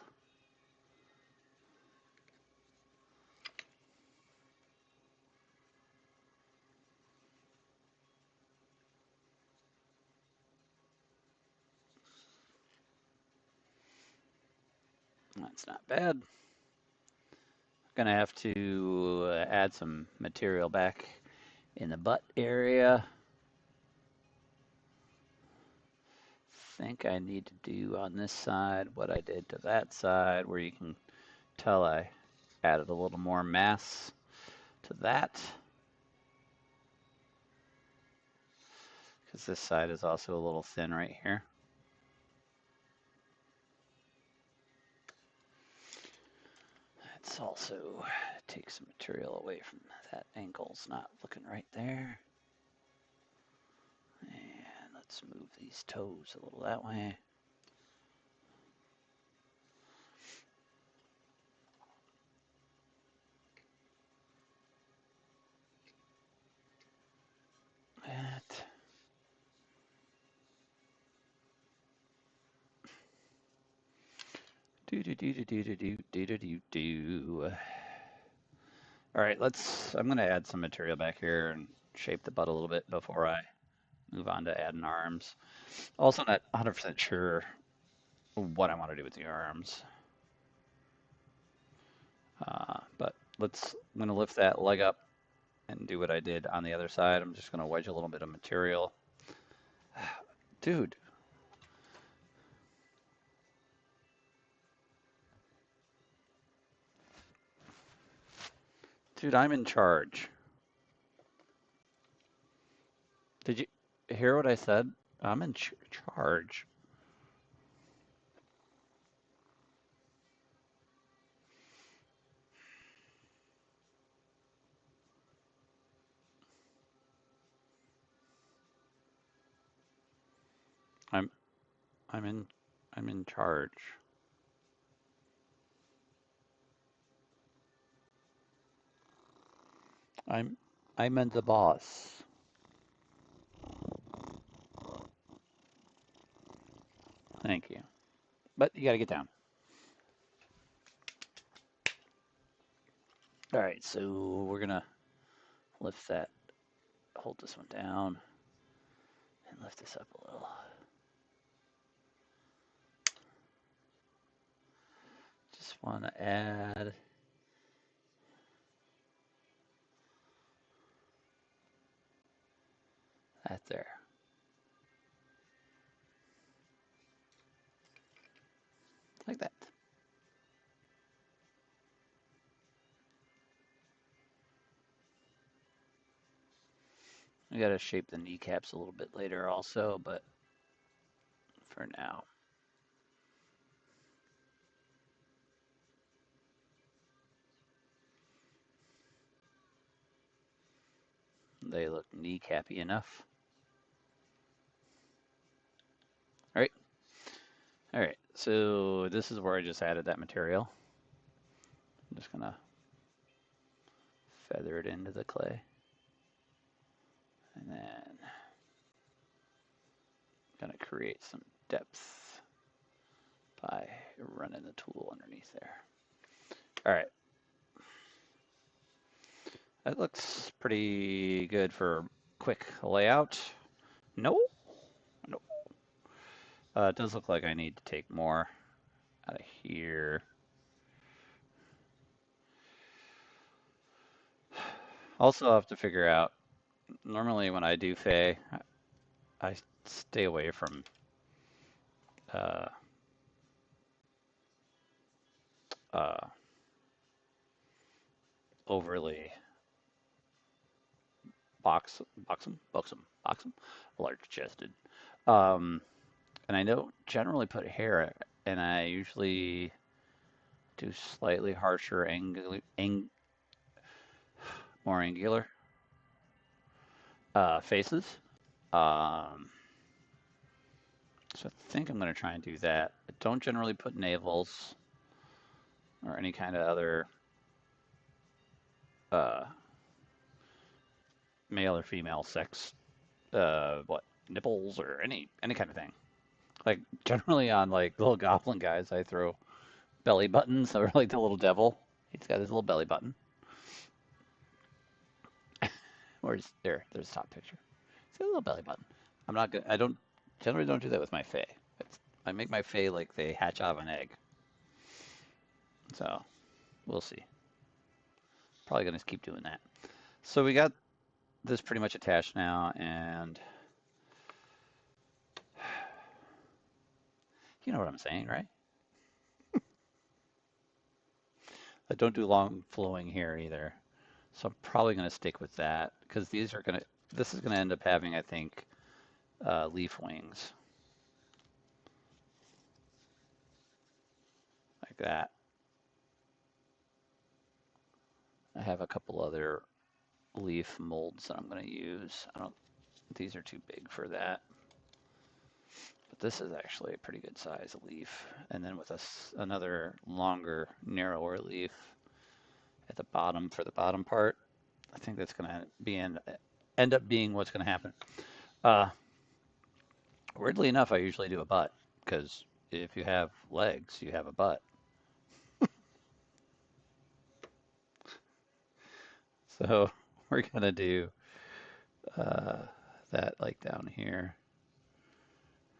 That's not bad. Gonna have to add some material back in the butt area. Think I need to do on this side what I did to that side, where you can tell I added a little more mass to that, because this side is also a little thin right here. Let's also take some material away from that angle's not looking right there. And let's move these toes a little that way. That. Do. All right, I'm gonna add some material back here and shape the butt a little bit before I move on to adding arms. Also not 100% sure what I want to do with the arms. But I'm gonna lift that leg up and do what I did on the other side. I'm just gonna wedge a little bit of material. Dude. Dude, I'm in charge. Did you hear what I said? I'm in charge. I'm I'm in I'm in charge. I'm I'm in the boss. Thank you. But you got to get down. All right, so we're gonna lift that, hold this one down, and lift this up a little. Just want to add that there. Like that. I got to shape the kneecaps a little bit later also, but for now. They look kneecappy enough. All right. All right. So this is where I just added that material. I'm just going to feather it into the clay. And then going to create some depth by running the tool underneath there. All right. That looks pretty good for quick layout. No. It does look like I need to take more out of here. Also, I have to figure out, normally when I do fey, I stay away from uh, overly boxum, large chested. Um, and I don't generally put hair, and I usually do slightly harsher, more angular faces. Um, so I think I'm going to try and do that. I don't generally put navels or any kind of other uh, male or female sex, what nipples or any kind of thing. Like generally on like little goblin guys, I throw belly buttons or like the little devil. He's got his little belly button. Where's there? There's a top picture. It's got a little belly button. I'm not good. I don't generally don't do that with my fae. I make my fae like they hatch out of an egg. So we'll see. Probably gonna keep doing that. So we got this pretty much attached now, and you know what I'm saying, right? I don't do long flowing hair either. So I'm probably gonna stick with that because this is gonna end up having, I think, leaf wings like that. I have a couple other leaf molds that I'm going to use. I don't, these are too big for that, but this is actually a pretty good size leaf. And then with another longer, narrower leaf at the bottom for the bottom part, I think that's going to end up being what's going to happen. Uh, Weirdly enough, I usually do a butt because if you have legs, you have a butt. So we're going to do uh, that like down here.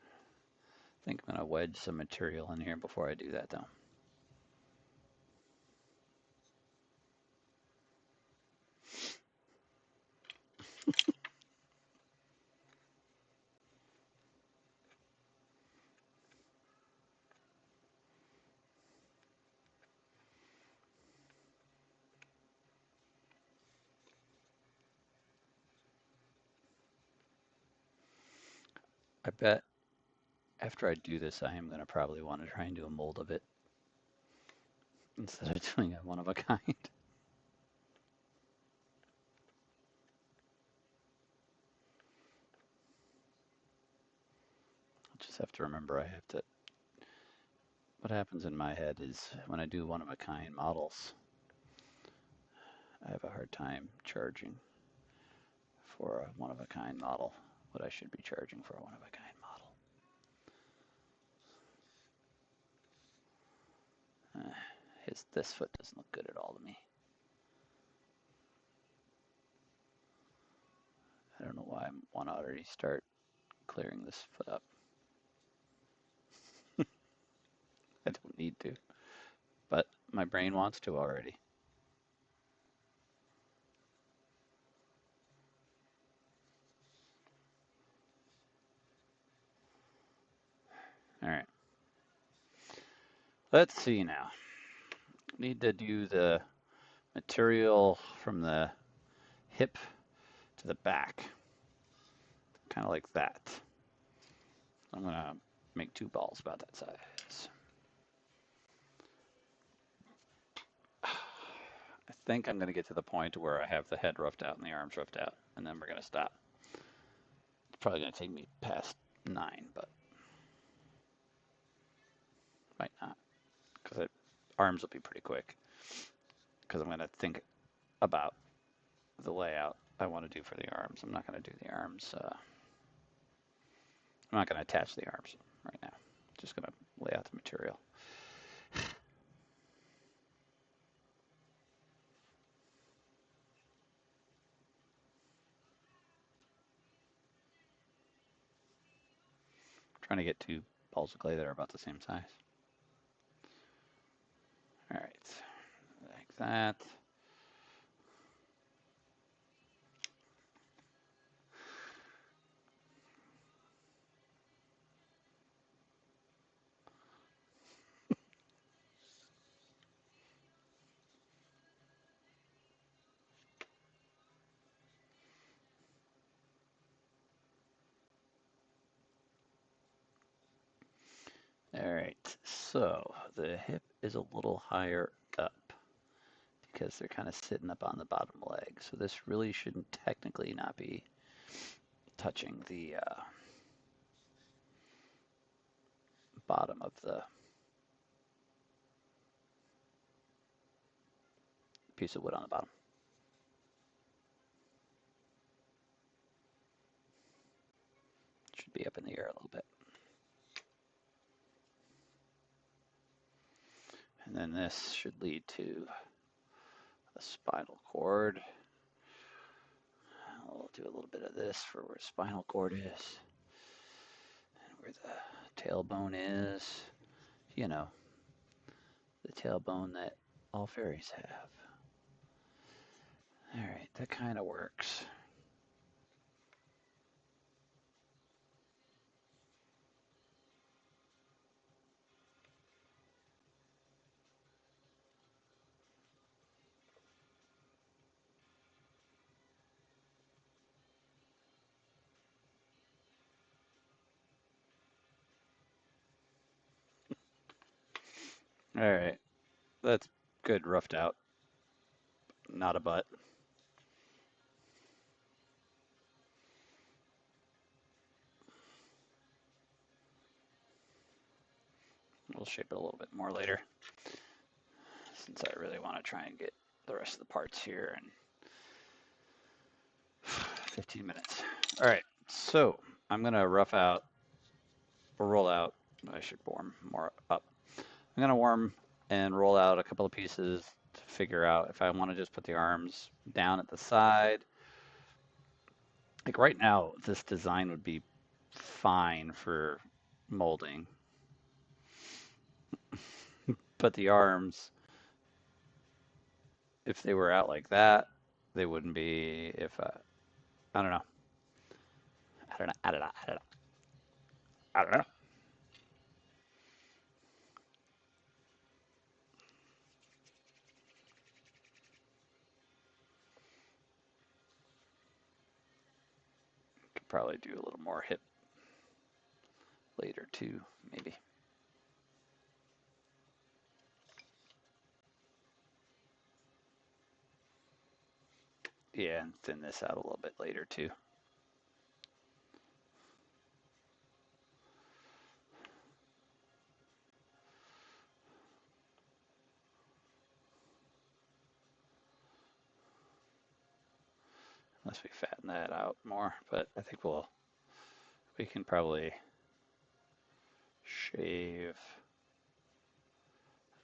I think I'm going to wedge some material in here before I do that though. I bet after I do this, I am going to probably want to try and do a mold of it instead of doing a one of a kind. I just have to remember I have to. What happens in my head is when I do one of a kind models, I have a hard time charging for a one of a kind model what I should be charging for a one of a kind model. This foot doesn't look good at all to me. I don't know why I want to already start clearing this foot up. I don't need to, but my brain wants to already. All right, let's see now. Need to do the material from the hip to the back, kind of like that. I'm gonna make two balls about that size. I think I'm gonna get to the point where I have the head roughed out and the arms roughed out, and then we're gonna stop. It's probably gonna take me past 9, but might not, because arms will be pretty quick. Because I'm gonna think about the layout I want to do for the arms. I'm not gonna do the arms. I'm not gonna attach the arms right now. Just gonna lay out the material. Trying to get two balls of clay that are about the same size. All right, like that. All right, so the hip is a little higher up because they're kind of sitting up on the bottom leg. So this really shouldn't technically not be touching the bottom of the piece of wood on the bottom. Should be up in the air a little bit. And then this should lead to a spinal cord. I'll do a little bit of this for where spinal cord is and where the tailbone is. You know, the tailbone that all fairies have. All right, that kind of works. All right, that's good roughed out, not a butt. We'll shape it a little bit more later since I really want to try and get the rest of the parts here in 15 minutes. All right, so I'm gonna rough out or roll out. I should warm more up. I'm gonna warm and roll out a couple of pieces to figure out if I want to just put the arms down at the side. Like right now, this design would be fine for molding, but the arms, if they were out like that, they wouldn't be. If I don't know, I don't know, I don't know, I don't know, I don't know. Could probably do a little more hip later too, maybe. Yeah, and thin this out a little bit later too. Unless we fatten that out more, but I think we can probably shave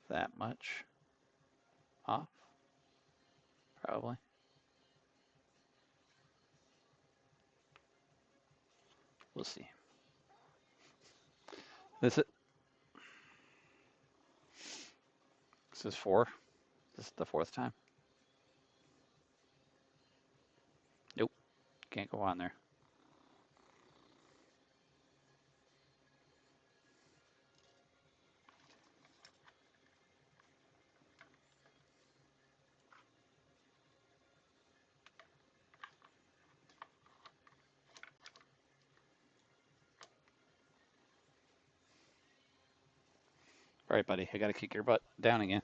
that much off, probably. We'll see. This is this is four. This is the fourth time. Nope, can't go on there. All right, buddy, I gotta kick your butt down again.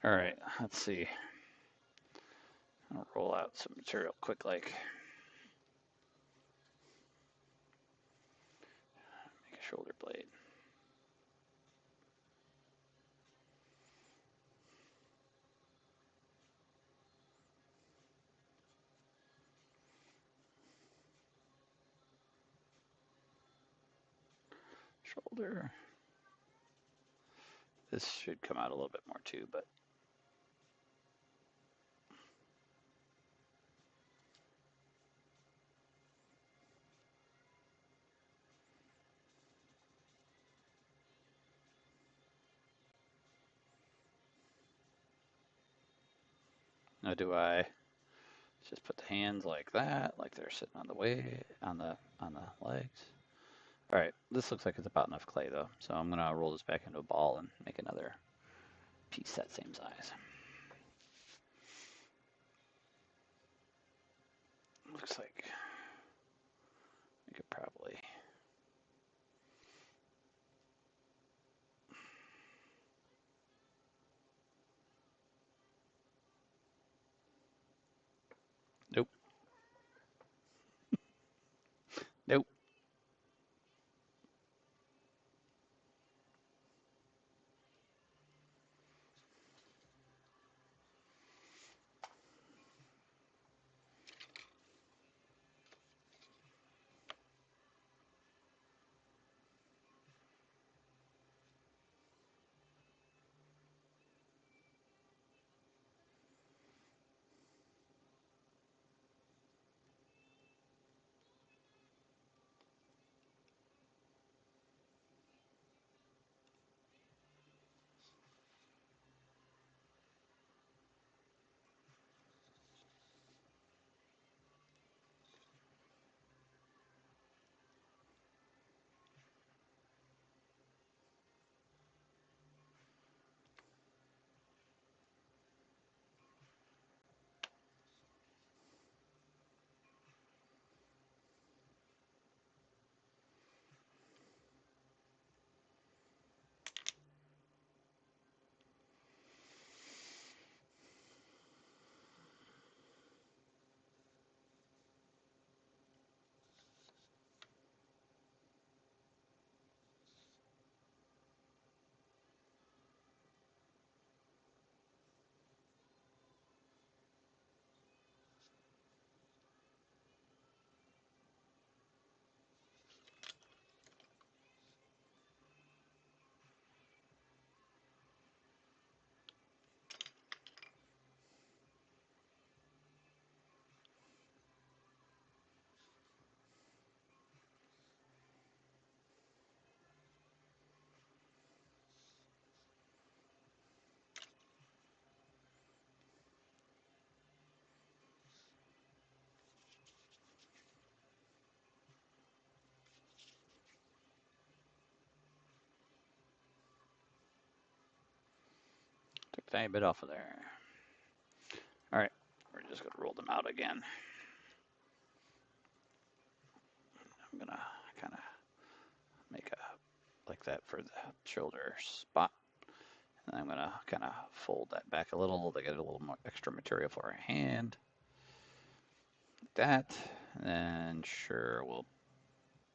All right, let's see. I'll roll out some material quick, like make a shoulder blade. Shoulder. This should come out a little bit more too, but now do I just put the hands like that, like they're sitting on the way on the legs? All right, this looks like it's about enough clay though, so I'm gonna roll this back into a ball and make another piece that same size. Looks like I could probably. Nope. Nope. Took a tiny bit off of there. All right, we're just gonna roll them out again. I'm gonna kind of make a like that for the shoulder spot. And I'm gonna kind of fold that back a little to get a little more extra material for our hand. Like that. And then sure, we'll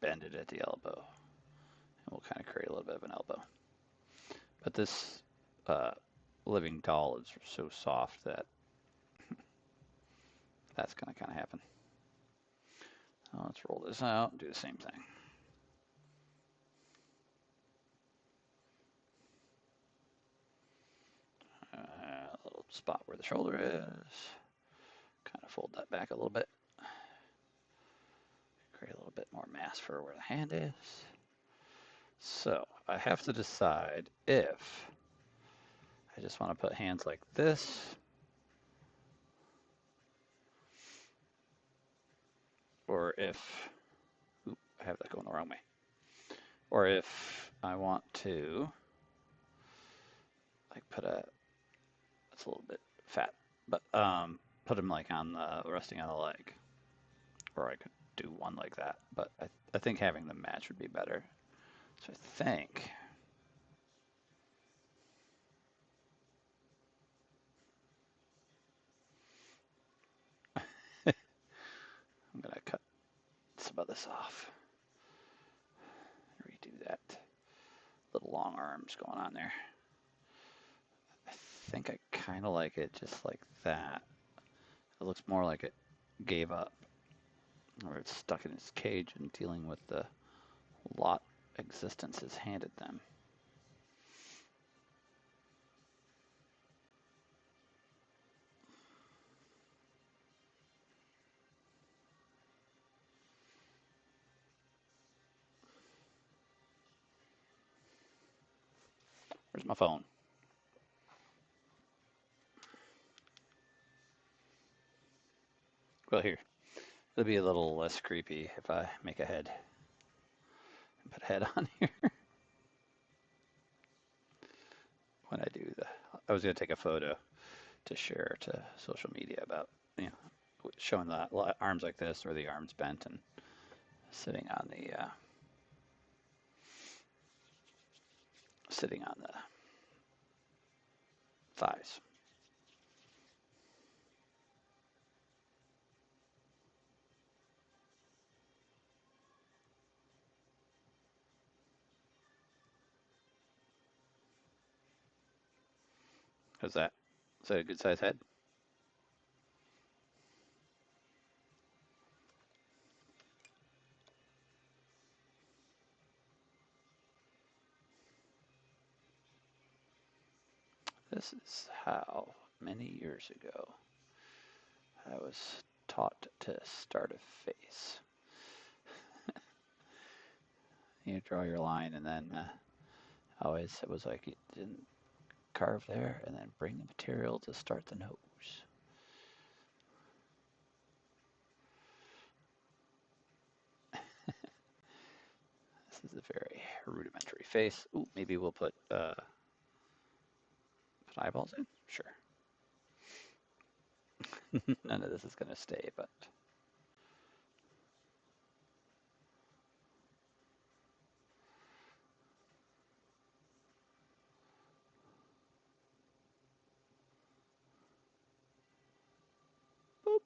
bend it at the elbow. And we'll kind of create a little bit of an elbow. But this living doll is so soft that that's gonna kind of happen. So let's roll this out and do the same thing. A little spot where the shoulder is. Kind of fold that back a little bit. Create a little bit more mass for where the hand is. So I have to decide if I just want to put hands like this, or if, oop, I have that going the wrong way, or if I want to like put a, it's a little bit fat, but put them like on the resting on the leg, or I could do one like that, but I think having them match would be better. So I think I'm gonna cut some of this off. Redo that. Little long arms going on there. I think I kind of like it just like that. It looks more like it gave up, or it's stuck in its cage and dealing with the lot existence has handed them. Where's my phone? Well, here. It'll be a little less creepy if I make a head. Put a head on here when I do the. I was gonna take a photo to share to social media about showing the arms like this or the arms bent and sitting on the thighs. How's that? Is that a good size head? This is how many years ago I was taught to start a face. You draw your line, and then always it was like you didn't carve there, and then bring the material to start the nose. This is a very rudimentary face. Ooh, maybe we'll put eyeballs in? Sure. None of this is going to stay, but boop.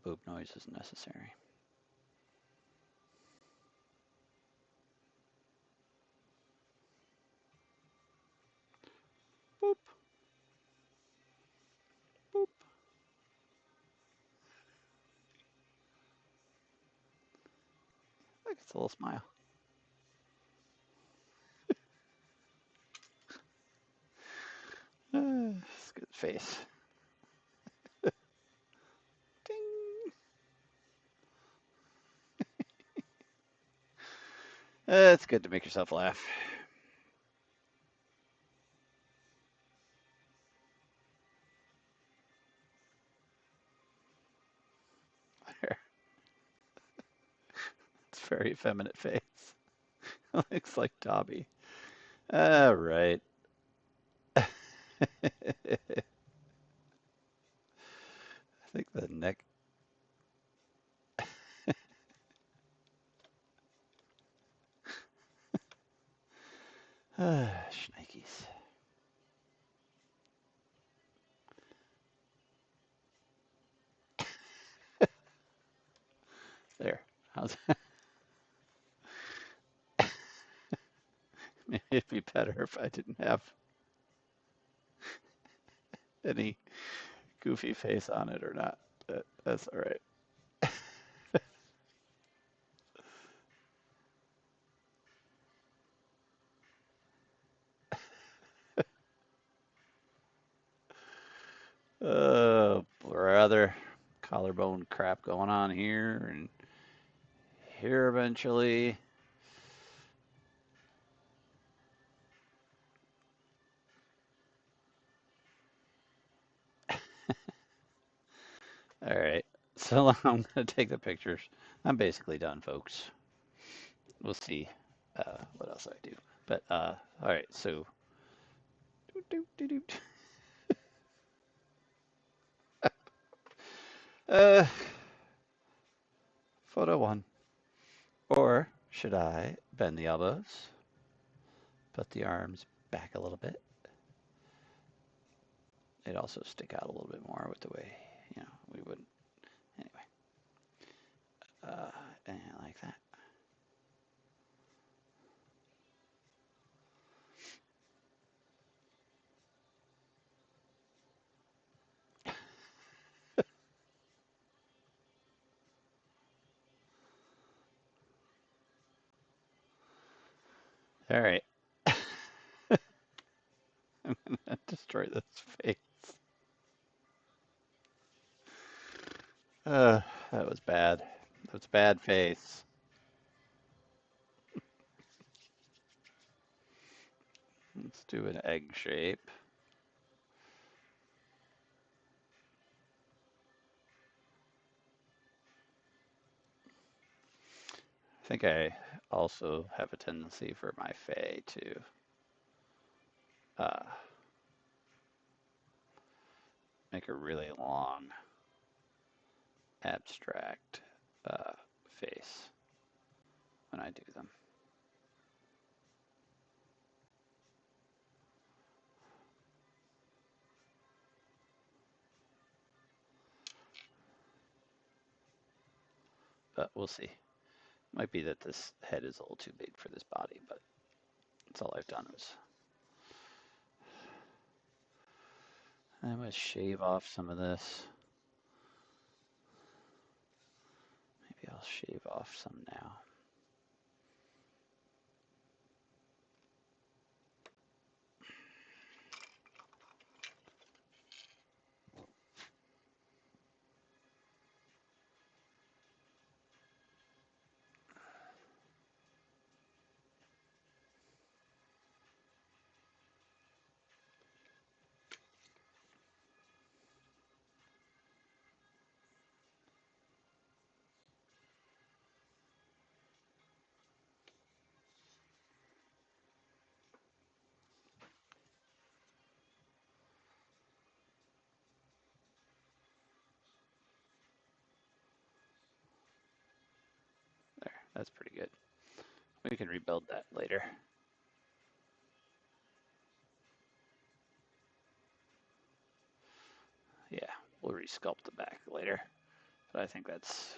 Boop noise is necessary. Boop, boop. Look, it's a little smile. It's a good face. Ding. It's good to make yourself laugh. There. It's a very effeminate face. Looks like Dobby. All right. I think the neck. Schnikes. There. How's that? Maybe it'd be better if I didn't have any goofy face on it or not. But that's all right. Oh, brother. Collarbone crap going on here and here eventually. All right. So I'm going to take the pictures. I'm basically done, folks. We'll see what else I do. But all right. So, uh, photo one. Or should I bend the elbows, put the arms back a little bit? They'd also stick out a little bit more with the way, we wouldn't. Anyway, and like that. All right. I'm gonna destroy this face. Uh, that was bad. That was a bad face. Let's do an egg shape. I think I also have a tendency for my fae to uh, make a really long abstract face when I do them. But we'll see. Might be that this head is a little too big for this body, but that's all I've done is I'm going to shave off some of this. Maybe I'll shave off some now. There, that's pretty good. We can rebuild that later. Yeah, we'll resculpt the back later. But I think that's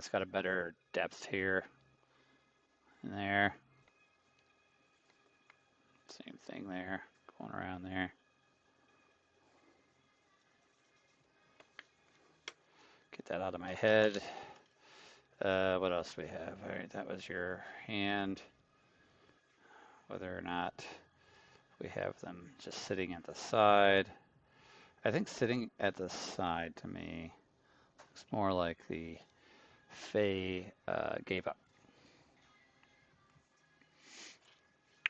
got a better depth here and there. Same thing there, going around there. Get that out of my head. What else do we have? All right, that was your hand. Whether or not we have them just sitting at the side. I think sitting at the side to me looks more like the Fae gave up.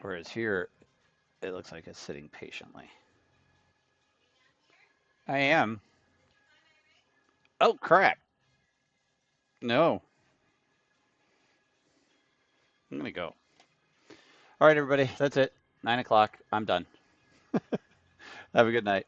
Whereas here, it looks like it's sitting patiently. I am. Oh, crap. No. I'm going to go. All right, everybody. That's it. 9 o'clock. I'm done. Have a good night.